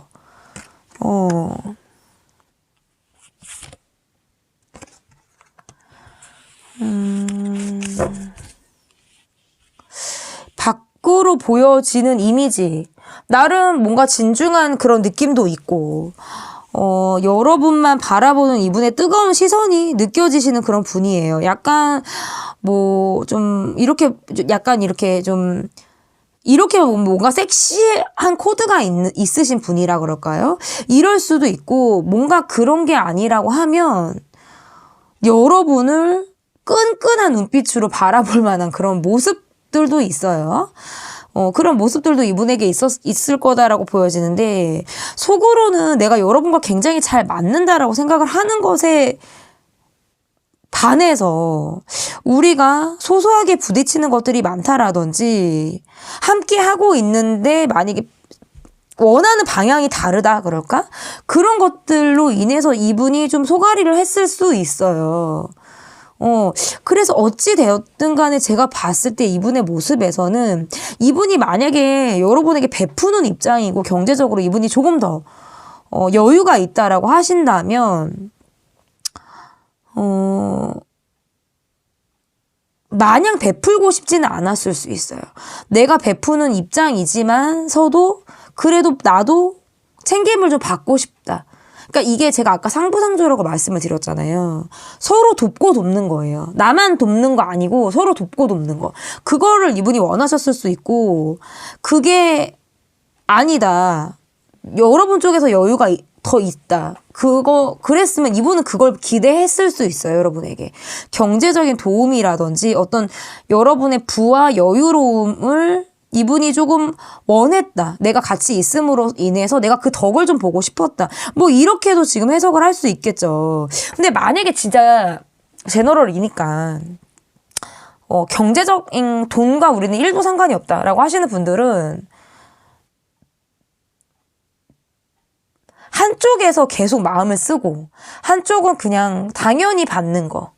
밖으로 보여지는 이미지 나름 뭔가 진중한 그런 느낌도 있고 여러분만 바라보는 이분의 뜨거운 시선이 느껴지시는 그런 분이에요. 약간 좀 이렇게 좀 이렇게 뭔가 섹시한 코드가 있으신 분이라 그럴까요? 이럴 수도 있고, 뭔가 그런 게 아니라고 하면 여러분을 끈끈한 눈빛으로 바라볼 만한 그런 모습들도 있어요. 그런 모습들도 이분에게 있을 거다라고 보여지는데, 속으로는 내가 여러분과 굉장히 잘 맞는다라고 생각을 하는 것에 반해서 우리가 소소하게 부딪히는 것들이 많다라든지, 함께 하고 있는데 만약에 원하는 방향이 다르다 그럴까? 그런 것들로 인해서 이분이 좀 소가리를 했을 수 있어요. 그래서 어찌 되었든 간에 제가 봤을 때 이분의 모습에서는 이분이 만약에 여러분에게 베푸는 입장이고 경제적으로 이분이 조금 더 여유가 있다라고 하신다면 마냥 베풀고 싶지는 않았을 수 있어요. 내가 베푸는 입장이지만서도 그래도 나도 챙김을 좀 받고 싶다. 그러니까 이게 제가 아까 상부상조라고 말씀을 드렸잖아요. 서로 돕고 돕는 거예요. 나만 돕는 거 아니고 서로 돕고 돕는 거. 그거를 이분이 원하셨을 수 있고, 그게 아니다. 여러분 쪽에서 여유가 더 있다. 그랬으면 이분은 그걸 기대했을 수 있어요, 여러분에게. 경제적인 도움이라든지 어떤 여러분의 부와 여유로움을 이분이 조금 원했다. 내가 같이 있음으로 인해서 내가 그 덕을 좀 보고 싶었다. 뭐 이렇게도 지금 해석을 할 수 있겠죠. 근데 만약에 진짜 제너럴이니까 경제적인 돈과 우리는 1도 상관이 없다라고 하시는 분들은 한쪽에서 계속 마음을 쓰고 한쪽은 그냥 당연히 받는 거.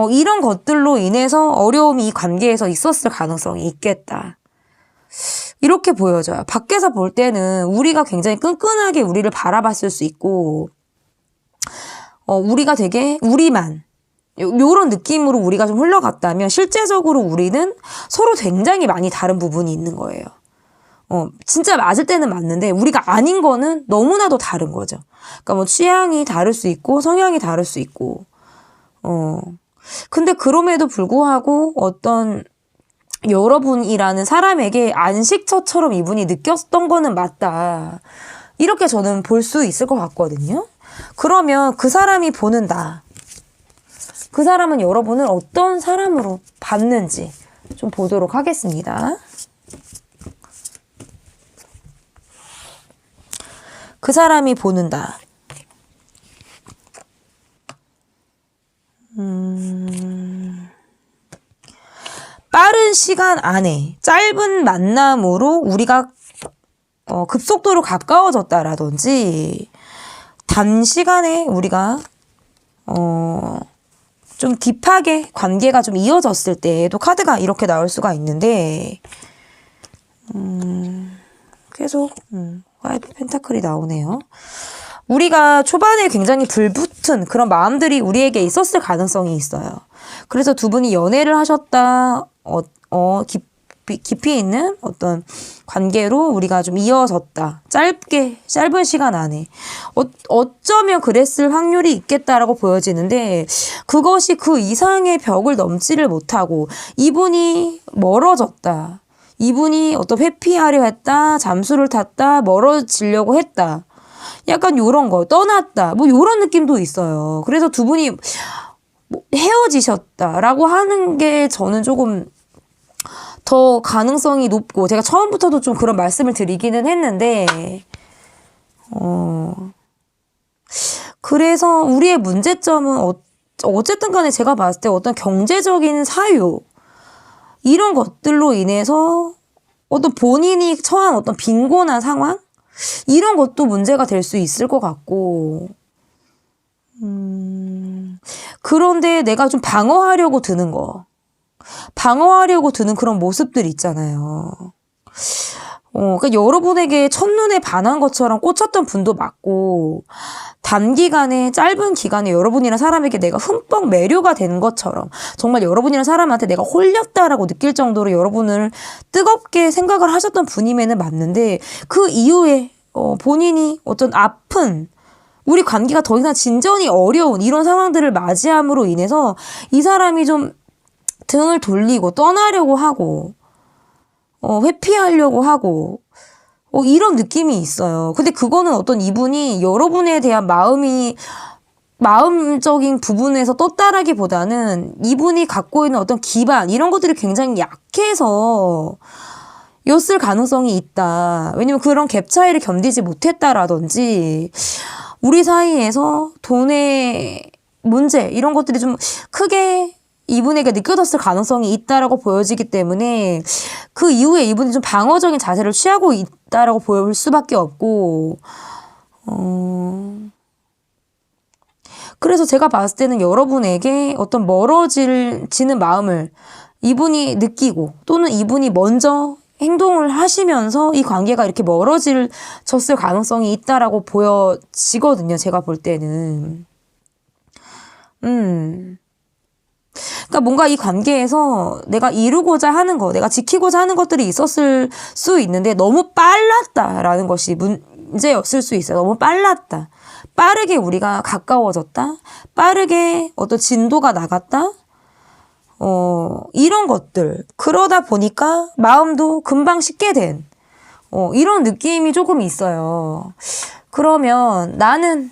이런 것들로 인해서 어려움이 이 관계에서 있었을 가능성이 있겠다. 이렇게 보여져요. 밖에서 볼 때는 우리가 굉장히 끈끈하게 우리를 바라봤을 수 있고, 우리가 되게 우리만 요런 느낌으로 우리가 좀 흘러갔다면 실제적으로 우리는 서로 굉장히 많이 다른 부분이 있는 거예요. 진짜 맞을 때는 맞는데 우리가 아닌 거는 너무나도 다른 거죠. 그러니까 뭐 취향이 다를 수 있고 성향이 다를 수 있고, 근데 그럼에도 불구하고 어떤 여러분이라는 사람에게 안식처처럼 이분이 느꼈던 거는 맞다. 이렇게 저는 볼 수 있을 것 같거든요. 그러면 그 사람이 보는 나, 그 사람은 여러분을 어떤 사람으로 봤는지 좀 보도록 하겠습니다. 그 사람이 보는 나. 빠른 시간 안에 짧은 만남으로 우리가 급속도로 가까워졌다라든지, 단시간에 우리가 좀 딥하게 관계가 좀 이어졌을 때에도 카드가 이렇게 나올 수가 있는데, 계속 화이트 펜타클이 나오네요. 우리가 초반에 굉장히 불붙은 그런 마음들이 우리에게 있었을 가능성이 있어요. 그래서 두 분이 연애를 하셨다, 깊이 있는 어떤 관계로 우리가 좀 이어졌다. 짧은 시간 안에. 어쩌면 그랬을 확률이 있겠다라고 보여지는데, 그것이 그 이상의 벽을 넘지를 못하고, 이분이 멀어졌다. 이분이 어떤 회피하려 했다. 잠수를 탔다. 멀어지려고 했다. 약간 요런 거. 떠났다. 뭐 요런 느낌도 있어요. 그래서 두 분이 헤어지셨다라고 하는 게 저는 조금 더 가능성이 높고, 제가 처음부터도 좀 그런 말씀을 드리기는 했는데, 그래서 우리의 문제점은 어쨌든 간에 제가 봤을 때 어떤 경제적인 사유, 이런 것들로 인해서 어떤 본인이 처한 어떤 빈곤한 상황? 이런 것도 문제가 될 수 있을 것 같고, 그런데 내가 좀 방어하려고 드는 그런 모습들 있잖아요. 그러니까 여러분에게 첫눈에 반한 것처럼 꽂혔던 분도 맞고, 단기간에, 짧은 기간에 여러분이란 사람에게 내가 흠뻑 매료가 된 것처럼, 정말 여러분이란 사람한테 내가 홀렸다라고 느낄 정도로 여러분을 뜨겁게 생각을 하셨던 분임에는 맞는데, 그 이후에 본인이 어떤 아픈, 우리 관계가 더 이상 진전이 어려운 이런 상황들을 맞이함으로 인해서 이 사람이 좀 등을 돌리고 떠나려고 하고, 회피하려고 하고, 이런 느낌이 있어요. 근데 그거는 어떤 이분이 여러분에 대한 마음적인 부분에서 떴다라기보다는 이분이 갖고 있는 어떤 기반, 이런 것들이 굉장히 약해서 였을 가능성이 있다. 왜냐면 그런 갭 차이를 견디지 못했다라든지, 우리 사이에서 돈의 문제, 이런 것들이 좀 크게 이분에게 느껴졌을 가능성이 있다라고 보여지기 때문에 그 이후에 이분이 좀 방어적인 자세를 취하고 있다라고 보일 수밖에 없고, 그래서 제가 봤을 때는 여러분에게 어떤 멀어지는 마음을 이분이 느끼고 또는 이분이 먼저 행동을 하시면서 이 관계가 이렇게 멀어졌을 가능성이 있다라고 보여지거든요. 제가 볼 때는. 그러니까 뭔가 이 관계에서 내가 이루고자 하는 거, 내가 지키고자 하는 것들이 있었을 수 있는데 너무 빨랐다라는 것이 문제였을 수 있어요. 너무 빨랐다. 빠르게 우리가 가까워졌다. 빠르게 어떤 진도가 나갔다. 이런 것들. 그러다 보니까 마음도 금방 식게 된, 이런 느낌이 조금 있어요. 그러면 나는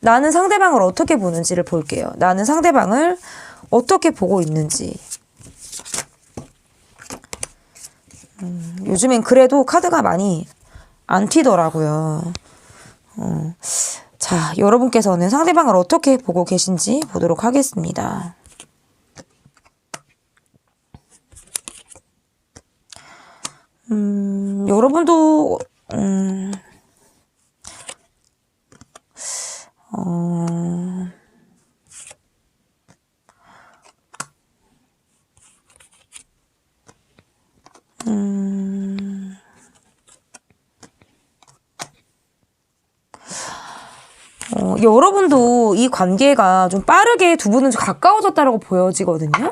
상대방을 어떻게 보는지를 볼게요. 나는 상대방을 어떻게 보고 있는지. 요즘엔 그래도 카드가 많이 안 튀더라고요. 자, 여러분께서는 상대방을 어떻게 보고 계신지 보도록 하겠습니다. 여러분도, 여러분도 이 관계가 좀 빠르게 두 분은 좀 가까워졌다라고 보여지거든요.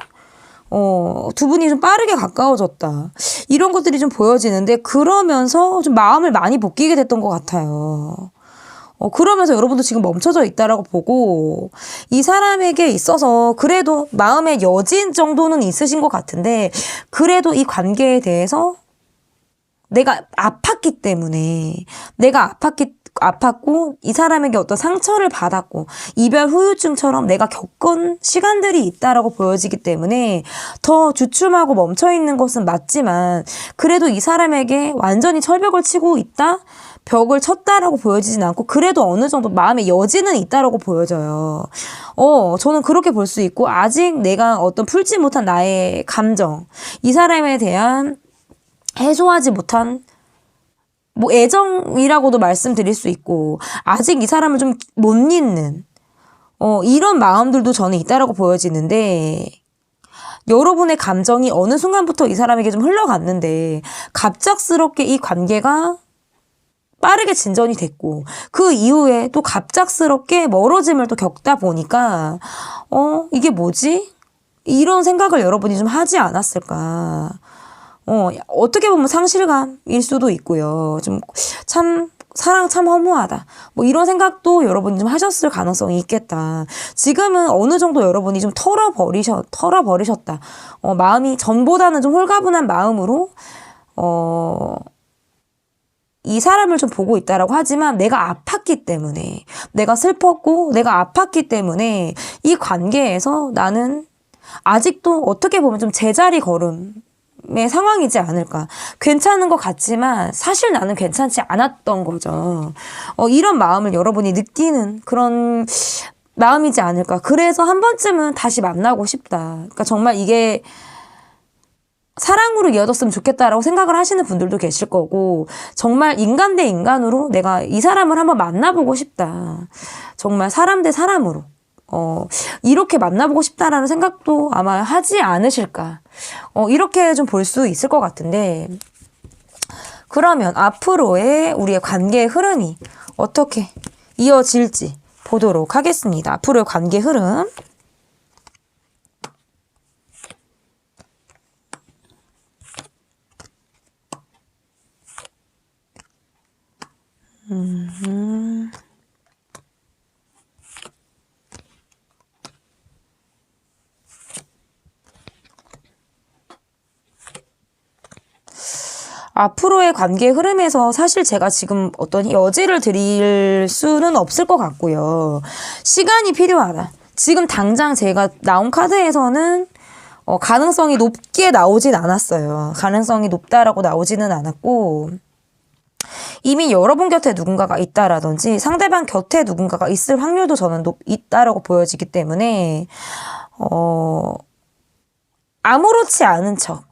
두 분이 좀 빠르게 가까워졌다. 이런 것들이 좀 보여지는데, 그러면서 좀 마음을 많이 볶이게 됐던 것 같아요. 그러면서 여러분도 지금 멈춰져 있다라고 보고, 이 사람에게 있어서 그래도 마음의 여진 정도는 있으신 것 같은데, 그래도 이 관계에 대해서 내가 아팠기 때문에, 아팠고 이 사람에게 어떤 상처를 받았고 이별 후유증처럼 내가 겪은 시간들이 있다라고 보여지기 때문에 더 주춤하고 멈춰있는 것은 맞지만, 그래도 이 사람에게 완전히 철벽을 치고 있다? 벽을 쳤다라고 보여지진 않고 그래도 어느 정도 마음의 여지는 있다라고 보여져요. 저는 그렇게 볼 수 있고, 아직 내가 어떤 풀지 못한 나의 감정, 이 사람에 대한 해소하지 못한 뭐 애정이라고도 말씀드릴 수 있고, 아직 이 사람을 좀 못 잊는 이런 마음들도 저는 있다라고 보여지는데, 여러분의 감정이 어느 순간부터 이 사람에게 좀 흘러갔는데 갑작스럽게 이 관계가 빠르게 진전이 됐고 그 이후에 또 갑작스럽게 멀어짐을 또 겪다 보니까 이게 뭐지? 이런 생각을 여러분이 좀 하지 않았을까. 어떻게 보면 상실감일 수도 있고요. 좀 사랑 참 허무하다. 뭐 이런 생각도 여러분이 좀 하셨을 가능성이 있겠다. 지금은 어느 정도 여러분이 좀 털어버리셨다. 마음이 전보다는 좀 홀가분한 마음으로, 이 사람을 좀 보고 있다라고 하지만 내가 아팠기 때문에, 내가 슬펐고 내가 아팠기 때문에 이 관계에서 나는 아직도 어떻게 보면 좀 제자리 걸음의 상황이지 않을까. 괜찮은 것 같지만 사실 나는 괜찮지 않았던 거죠. 이런 마음을 여러분이 느끼는 그런 마음이지 않을까. 그래서 한 번쯤은 다시 만나고 싶다. 그러니까 정말 이게 사랑으로 이어졌으면 좋겠다라고 생각을 하시는 분들도 계실 거고, 정말 인간 대 인간으로 내가 이 사람을 한번 만나보고 싶다. 정말 사람 대 사람으로. 이렇게 만나보고 싶다라는 생각도 아마 하지 않으실까. 이렇게 좀 볼 수 있을 것 같은데, 그러면 앞으로의 우리의 관계의 흐름이 어떻게 이어질지 보도록 하겠습니다. 앞으로의 관계 흐름. 앞으로의 관계 흐름에서 사실 제가 지금 어떤 여지를 드릴 수는 없을 것 같고요. 시간이 필요하다. 지금 당장 제가 나온 카드에서는 가능성이 높게 나오진 않았어요. 가능성이 높다라고 나오지는 않았고, 이미 여러분 곁에 누군가가 있다라든지 상대방 곁에 누군가가 있을 확률도 저는 있다라고 보여지기 때문에 아무렇지 않은 척,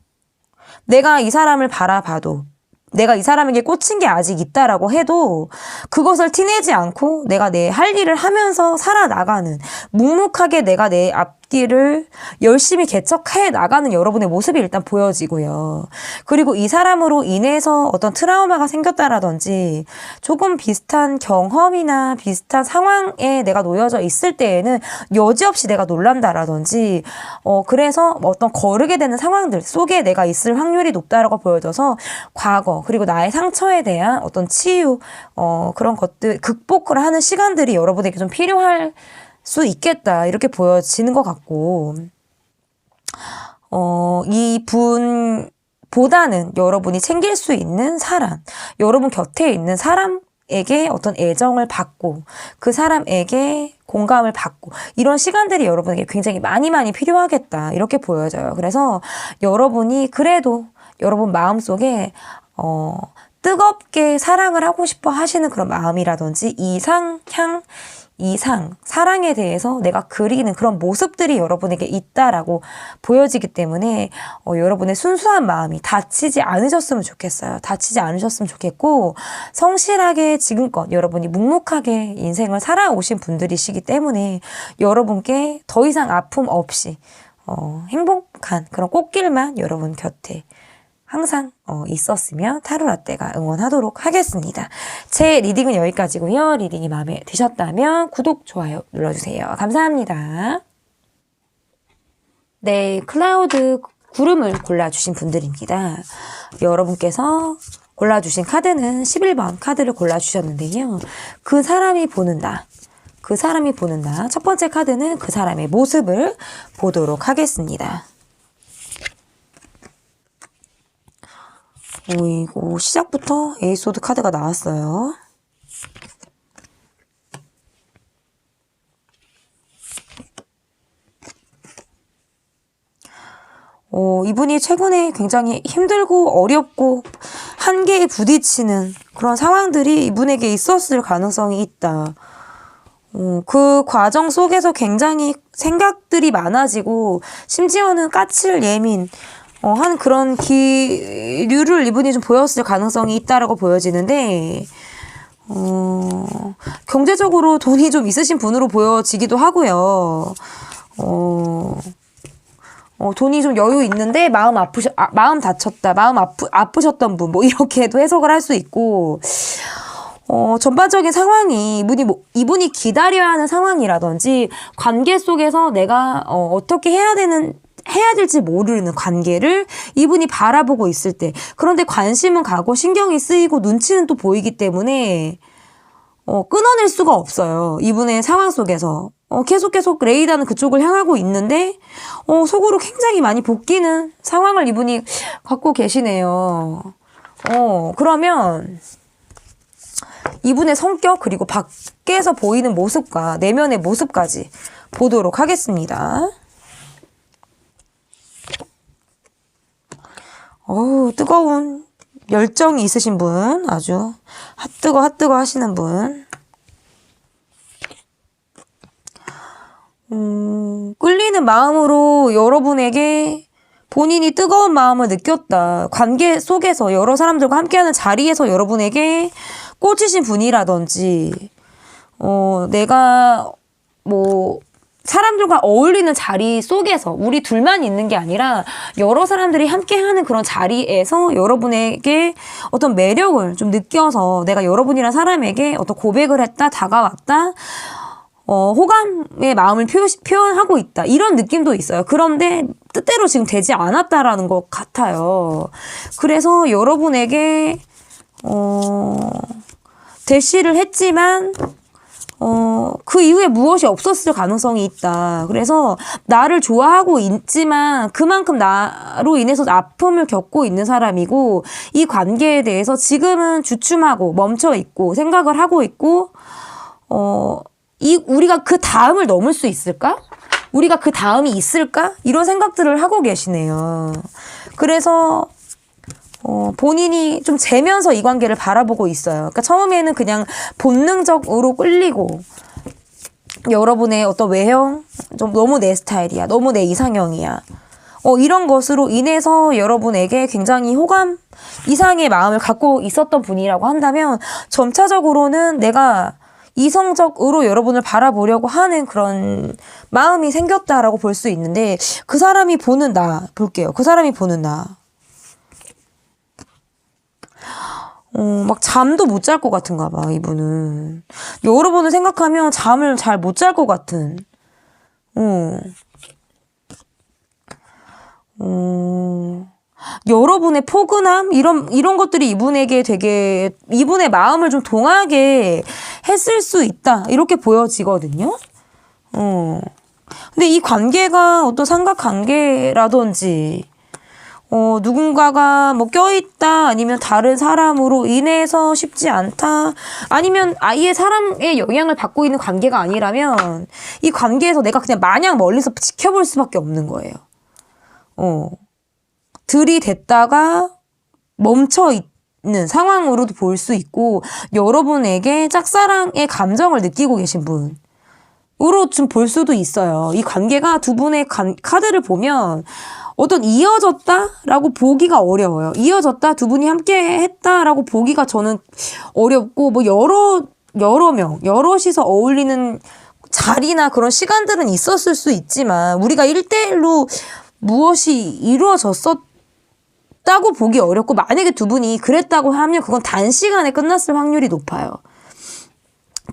내가 이 사람을 바라봐도, 내가 이 사람에게 꽂힌 게 아직 있다라고 해도 그것을 티내지 않고 내가 내 할 일을 하면서 살아나가는, 묵묵하게 내가 내 앞길을 열심히 개척해 나가는 여러분의 모습이 일단 보여지고요. 그리고 이 사람으로 인해서 어떤 트라우마가 생겼다라든지 조금 비슷한 경험이나 비슷한 상황에 내가 놓여져 있을 때에는 여지없이 내가 놀란다라든지 그래서 어떤 거르게 되는 상황들 속에 내가 있을 확률이 높다라고 보여져서 과거 그리고 나의 상처에 대한 어떤 치유 그런 것들 극복을 하는 시간들이 여러분에게 좀 필요할 수 있겠다 이렇게 보여지는 것 같고, 이 분보다는 여러분이 챙길 수 있는 사람, 여러분 곁에 있는 사람에게 어떤 애정을 받고 그 사람에게 공감을 받고 이런 시간들이 여러분에게 굉장히 많이 필요하겠다 이렇게 보여져요. 그래서 여러분이 그래도 여러분 마음속에 뜨겁게 사랑을 하고 싶어 하시는 그런 마음이라든지 이상, 사랑에 대해서 내가 그리는 그런 모습들이 여러분에게 있다라고 보여지기 때문에 여러분의 순수한 마음이 다치지 않으셨으면 좋겠어요. 다치지 않으셨으면 좋겠고, 성실하게 지금껏 여러분이 묵묵하게 인생을 살아오신 분들이시기 때문에 여러분께 더 이상 아픔 없이 행복한 그런 꽃길만 여러분 곁에 항상 있었으면 타로라떼가 응원하도록 하겠습니다. 제 리딩은 여기까지고요. 리딩이 마음에 드셨다면 구독, 좋아요 눌러주세요. 감사합니다. 네, 클라우드 구름을 골라주신 분들입니다. 여러분께서 골라주신 카드는 11번 카드를 골라주셨는데요. 그 사람이 보는 나. 그 사람이 보는 나. 첫 번째 카드는 그 사람의 모습을 보도록 하겠습니다. 오이고 시작부터 에이스오드 카드가 나왔어요. 이분이 최근에 굉장히 힘들고 어렵고 한계에 부딪히는 그런 상황들이 이분에게 있었을 가능성이 있다. 그 과정 속에서 굉장히 생각들이 많아지고 심지어는 까칠 예민 한 그런 기류를 이분이 좀 보였을 가능성이 있다라고 보여지는데, 경제적으로 돈이 좀 있으신 분으로 보여지기도 하고요. 돈이 좀 여유 있는데 마음 다쳤다, 마음 아프셨던 분, 뭐 이렇게도 해석을 할 수 있고, 전반적인 상황이 이분이 기다려야 하는 상황이라든지 관계 속에서 내가 어떻게 해야 될지 모르는 관계를 이분이 바라보고 있을 때, 그런데 관심은 가고 신경이 쓰이고 눈치는 또 보이기 때문에 끊어낼 수가 없어요. 이분의 상황 속에서 계속 레이다는 그쪽을 향하고 있는데 속으로 굉장히 많이 볶이는 상황을 이분이 갖고 계시네요. 그러면 이분의 성격 그리고 밖에서 보이는 모습과 내면의 모습까지 보도록 하겠습니다. 뜨거운 열정이 있으신 분, 아주 핫뜨거 하시는 분. 끌리는 마음으로 여러분에게 본인이 뜨거운 마음을 느꼈다. 관계 속에서 여러 사람들과 함께하는 자리에서 여러분에게 꽂히신 분이라든지, 내가 사람들과 어울리는 자리 속에서 우리 둘만 있는 게 아니라 여러 사람들이 함께하는 그런 자리에서 여러분에게 어떤 매력을 좀 느껴서 내가 여러분이란 사람에게 어떤 고백을 했다, 다가왔다, 호감의 마음을 표현하고 있다, 이런 느낌도 있어요. 그런데 뜻대로 지금 되지 않았다라는 것 같아요. 그래서 여러분에게 대시를 했지만 그 이후에 무엇이 없었을 가능성이 있다. 그래서 나를 좋아하고 있지만 그만큼 나로 인해서 아픔을 겪고 있는 사람이고 이 관계에 대해서 지금은 주춤하고 멈춰 있고 생각을 하고 있고 우리가 그 다음을 넘을 수 있을까? 우리가 그 다음이 있을까? 이런 생각들을 하고 계시네요. 그래서 본인이 좀 재면서 이 관계를 바라보고 있어요. 그러니까 처음에는 그냥 본능적으로 끌리고 여러분의 어떤 외형 좀 너무 내 스타일이야. 너무 내 이상형이야. 이런 것으로 인해서 여러분에게 굉장히 호감 이상의 마음을 갖고 있었던 분이라고 한다면 점차적으로는 내가 이성적으로 여러분을 바라보려고 하는 그런 마음이 생겼다라고 볼 수 있는데 그 사람이 보는 나 볼게요. 그 사람이 보는 나. 막 잠도 못 잘 것 같은가 봐, 이분은. 여러분을 생각하면 잠을 잘 못 잘 것 같은. 여러분의 포근함? 이런 것들이 이분에게 되게, 이분의 마음을 좀 동하게 했을 수 있다. 이렇게 보여지거든요. 근데 이 관계가 어떤 삼각관계라든지, 누군가가 뭐 껴있다, 아니면 다른 사람으로 인해서 쉽지 않다, 아니면 아예 사람의 영향을 받고 있는 관계가 아니라면, 이 관계에서 내가 그냥 마냥 멀리서 지켜볼 수밖에 없는 거예요. 들이댔다가 멈춰 있는 상황으로도 볼 수 있고, 여러분에게 짝사랑의 감정을 느끼고 계신 분으로 좀 볼 수도 있어요. 이 관계가 두 분의 카드를 보면, 어떤 이어졌다라고 보기가 어려워요. 이어졌다, 두 분이 함께 했다라고 보기가 저는 어렵고, 뭐 여러 명, 여럿이서 어울리는 자리나 그런 시간들은 있었을 수 있지만, 우리가 1대1로 무엇이 이루어졌었다고 보기 어렵고, 만약에 두 분이 그랬다고 하면 그건 단시간에 끝났을 확률이 높아요.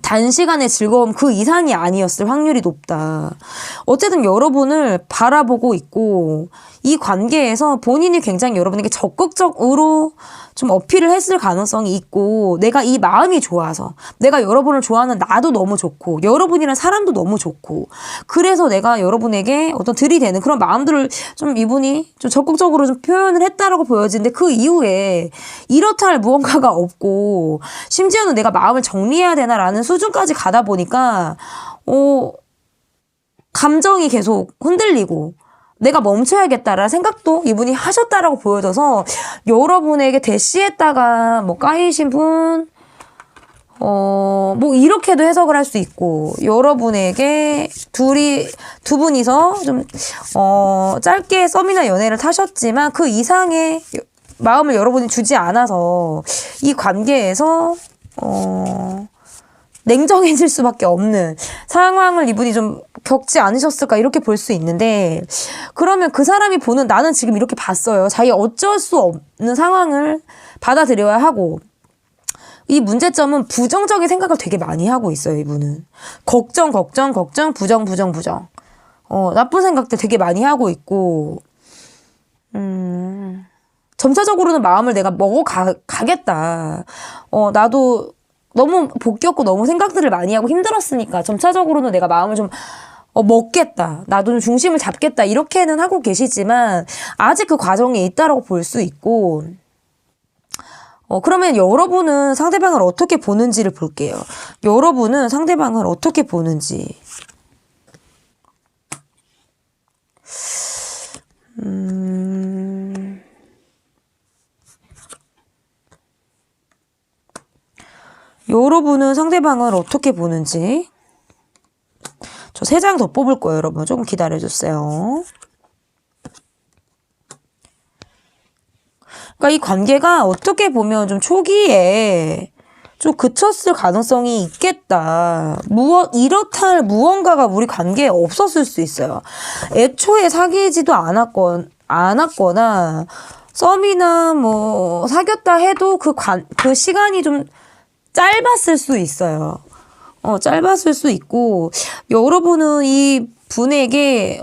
단시간의 즐거움 그 이상이 아니었을 확률이 높다. 어쨌든 여러분을 바라보고 있고 이 관계에서 본인이 굉장히 여러분에게 적극적으로 좀 어필을 했을 가능성이 있고 내가 이 마음이 좋아서 내가 여러분을 좋아하는 나도 너무 좋고 여러분이란 사람도 너무 좋고 그래서 내가 여러분에게 어떤 들이대는 그런 마음들을 좀 이분이 좀 적극적으로 좀 표현을 했다라고 보여지는데 그 이후에 이렇다 할 무언가가 없고 심지어는 내가 마음을 정리해야 되나라는 수준까지 가다 보니까 감정이 계속 흔들리고 내가 멈춰야겠다라는 생각도 이분이 하셨다라고 보여져서 여러분에게 대시했다가 뭐 까이신 분, 뭐 이렇게도 해석을 할 수 있고 여러분에게 두 분이서 좀 짧게 썸이나 연애를 타셨지만 그 이상의 마음을 여러분이 주지 않아서 이 관계에서 냉정해질 수밖에 없는 상황을 이분이 좀 겪지 않으셨을까 이렇게 볼 수 있는데 그러면 그 사람이 보는 나는 지금 이렇게 봤어요. 자기 어쩔 수 없는 상황을 받아들여야 하고 이 문제점은 부정적인 생각을 되게 많이 하고 있어요. 이분은 걱정 부정 나쁜 생각들 되게 많이 하고 있고 점차적으로는 마음을 내가 먹어가겠다. 나도 너무 복귀했고 너무 생각들을 많이 하고 힘들었으니까 점차적으로는 내가 마음을 좀 먹겠다. 나도 좀 중심을 잡겠다. 이렇게는 하고 계시지만 아직 그 과정에 있다라고 볼 수 있고 그러면 여러분은 상대방을 어떻게 보는지를 볼게요. 여러분은 상대방을 어떻게 보는지 여러분은 상대방을 어떻게 보는지 저 3장 더 뽑을 거예요. 여러분 조금 기다려주세요. 그러니까 이 관계가 어떻게 보면 좀 초기에 좀 그쳤을 가능성이 있겠다. 이렇다 할 무언가가 우리 관계에 없었을 수 있어요. 애초에 사귀지도 않았거나 썸이나 뭐 사귀었다 해도 그 시간이 좀 짧았을 수 있어요. 짧았을 수 있고 여러분은 이 분에게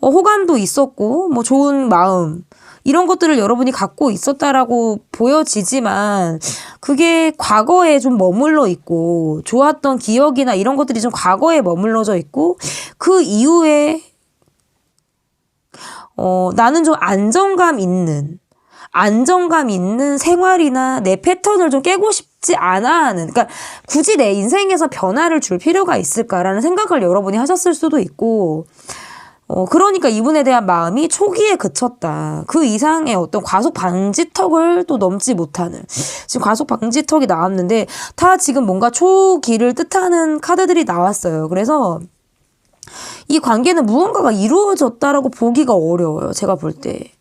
호감도 있었고 뭐 좋은 마음 이런 것들을 여러분이 갖고 있었다라고 보여지지만 그게 과거에 좀 머물러 있고 좋았던 기억이나 이런 것들이 좀 과거에 머물러져 있고 그 이후에 나는 좀 안정감 있는 생활이나 내 패턴을 좀 깨고 싶지 않아 하는, 그러니까 굳이 내 인생에서 변화를 줄 필요가 있을까라는 생각을 여러분이 하셨을 수도 있고, 그러니까 이분에 대한 마음이 초기에 그쳤다. 그 이상의 어떤 과속 방지턱을 또 넘지 못하는. 지금 과속 방지턱이 나왔는데 다 지금 뭔가 초기를 뜻하는 카드들이 나왔어요. 그래서 이 관계는 무언가가 이루어졌다라고 보기가 어려워요. 제가 볼 때.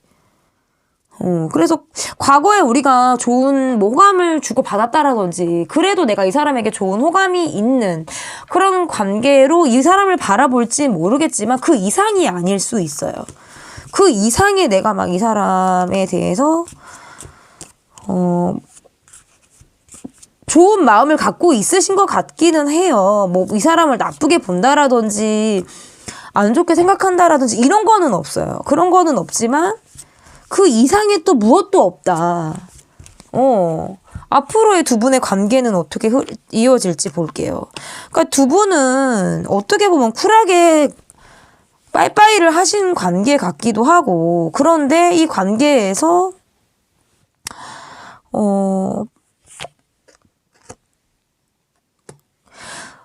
그래서 과거에 우리가 좋은 호감을 주고받았다라든지 그래도 내가 이 사람에게 좋은 호감이 있는 그런 관계로 이 사람을 바라볼지 모르겠지만 그 이상이 아닐 수 있어요. 그 이상의 내가 막 이 사람에 대해서 좋은 마음을 갖고 있으신 것 같기는 해요. 뭐 이 사람을 나쁘게 본다라든지 안 좋게 생각한다라든지 이런 거는 없어요. 그런 거는 없지만 그 이상의 또 무엇도 없다. 앞으로의 두 분의 관계는 어떻게 이어질지 볼게요. 그러니까 두 분은 어떻게 보면 쿨하게 빠이빠이를 하신 관계 같기도 하고, 그런데 이 관계에서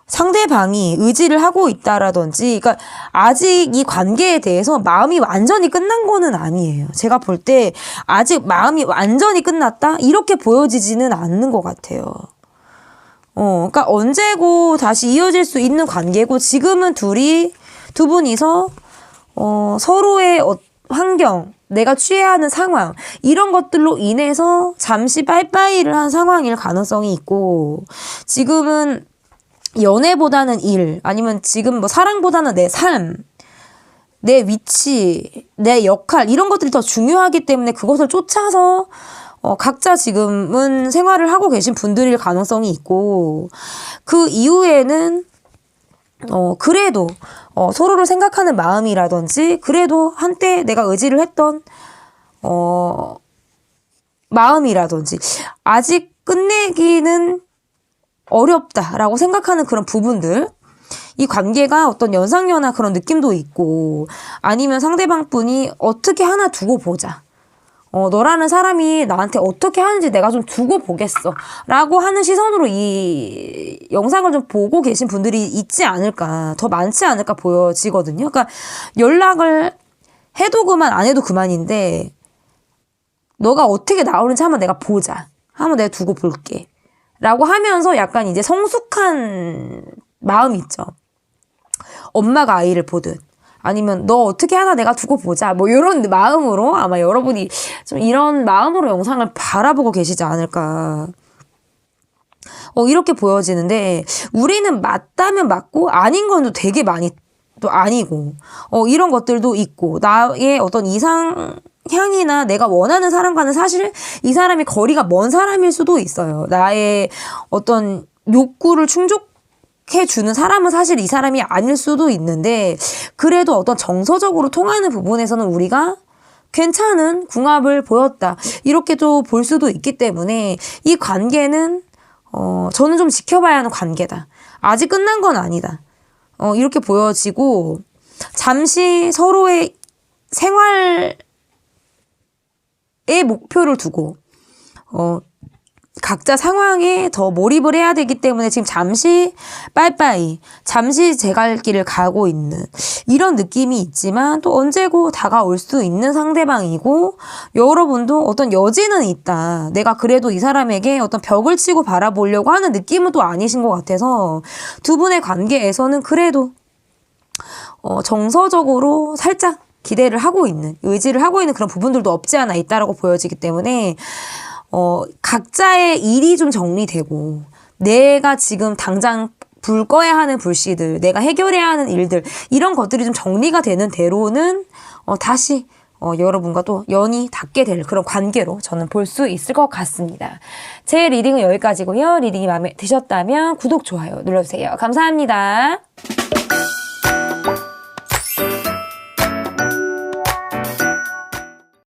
상대방이 의지를 하고 있다라든지, 그러니까 아직 이 관계에 대해서 마음이 완전히 끝난 거는 아니에요. 제가 볼 때 아직 마음이 완전히 끝났다? 이렇게 보여지지는 않는 것 같아요. 그러니까 언제고 다시 이어질 수 있는 관계고, 지금은 두 분이서 서로의 환경, 내가 취해야 하는 상황, 이런 것들로 인해서 잠시 빠이빠이를 한 상황일 가능성이 있고, 지금은 연애보다는 일, 아니면 지금 뭐 사랑보다는 내 삶, 내 위치, 내 역할, 이런 것들이 더 중요하기 때문에 그것을 쫓아서 각자 지금은 생활을 하고 계신 분들일 가능성이 있고, 그 이후에는 그래도 서로를 생각하는 마음이라든지 그래도 한때 내가 의지를 했던 마음이라든지 아직 끝내기는 어렵다라고 생각하는 그런 부분들, 이 관계가 어떤 연상연하 그런 느낌도 있고, 아니면 상대방 분이 어떻게 하나 두고 보자, 너라는 사람이 나한테 어떻게 하는지 내가 좀 두고 보겠어 라고 하는 시선으로 이 영상을 좀 보고 계신 분들이 있지 않을까, 더 많지 않을까 보여지거든요. 그러니까 연락을 해도 그만 안 해도 그만인데 너가 어떻게 나오는지 한번 내가 보자, 한번 내가 두고 볼게 라고 하면서 약간 이제 성숙한 마음이 있죠. 엄마가 아이를 보듯, 아니면 너 어떻게 하나 내가 두고 보자, 뭐 이런 마음으로 아마 여러분이 좀 이런 마음으로 영상을 바라보고 계시지 않을까. 이렇게 보여지는데, 우리는 맞다면 맞고 아닌 건 또 되게 많이 또 아니고, 이런 것들도 있고, 나의 어떤 이상향이나 내가 원하는 사람과는 사실 이 사람이 거리가 먼 사람일 수도 있어요. 나의 어떤 욕구를 충족해주는 사람은 사실 이 사람이 아닐 수도 있는데, 그래도 어떤 정서적으로 통하는 부분에서는 우리가 괜찮은 궁합을 보였다, 이렇게도 볼 수도 있기 때문에 이 관계는 저는 좀 지켜봐야 하는 관계다, 아직 끝난 건 아니다, 이렇게 보여지고, 잠시 서로의 생활에 목표를 두고 각자 상황에 더 몰입을 해야 되기 때문에 지금 잠시 빠이빠이, 잠시 제 갈 길을 가고 있는 이런 느낌이 있지만, 또 언제고 다가올 수 있는 상대방이고, 여러분도 어떤 여지는 있다, 내가 그래도 이 사람에게 어떤 벽을 치고 바라보려고 하는 느낌은 또 아니신 것 같아서, 두 분의 관계에서는 그래도 정서적으로 살짝 기대를 하고 있는, 의지를 하고 있는 그런 부분들도 없지 않아 있다라고 보여지기 때문에, 각자의 일이 좀 정리되고, 내가 지금 당장 불 꺼야 하는 불씨들, 내가 해결해야 하는 일들, 이런 것들이 좀 정리가 되는 대로는 다시 여러분과 또 연이 닿게 될 그런 관계로 저는 볼 수 있을 것 같습니다. 제 리딩은 여기까지고요. 리딩이 마음에 드셨다면 구독, 좋아요 눌러주세요. 감사합니다.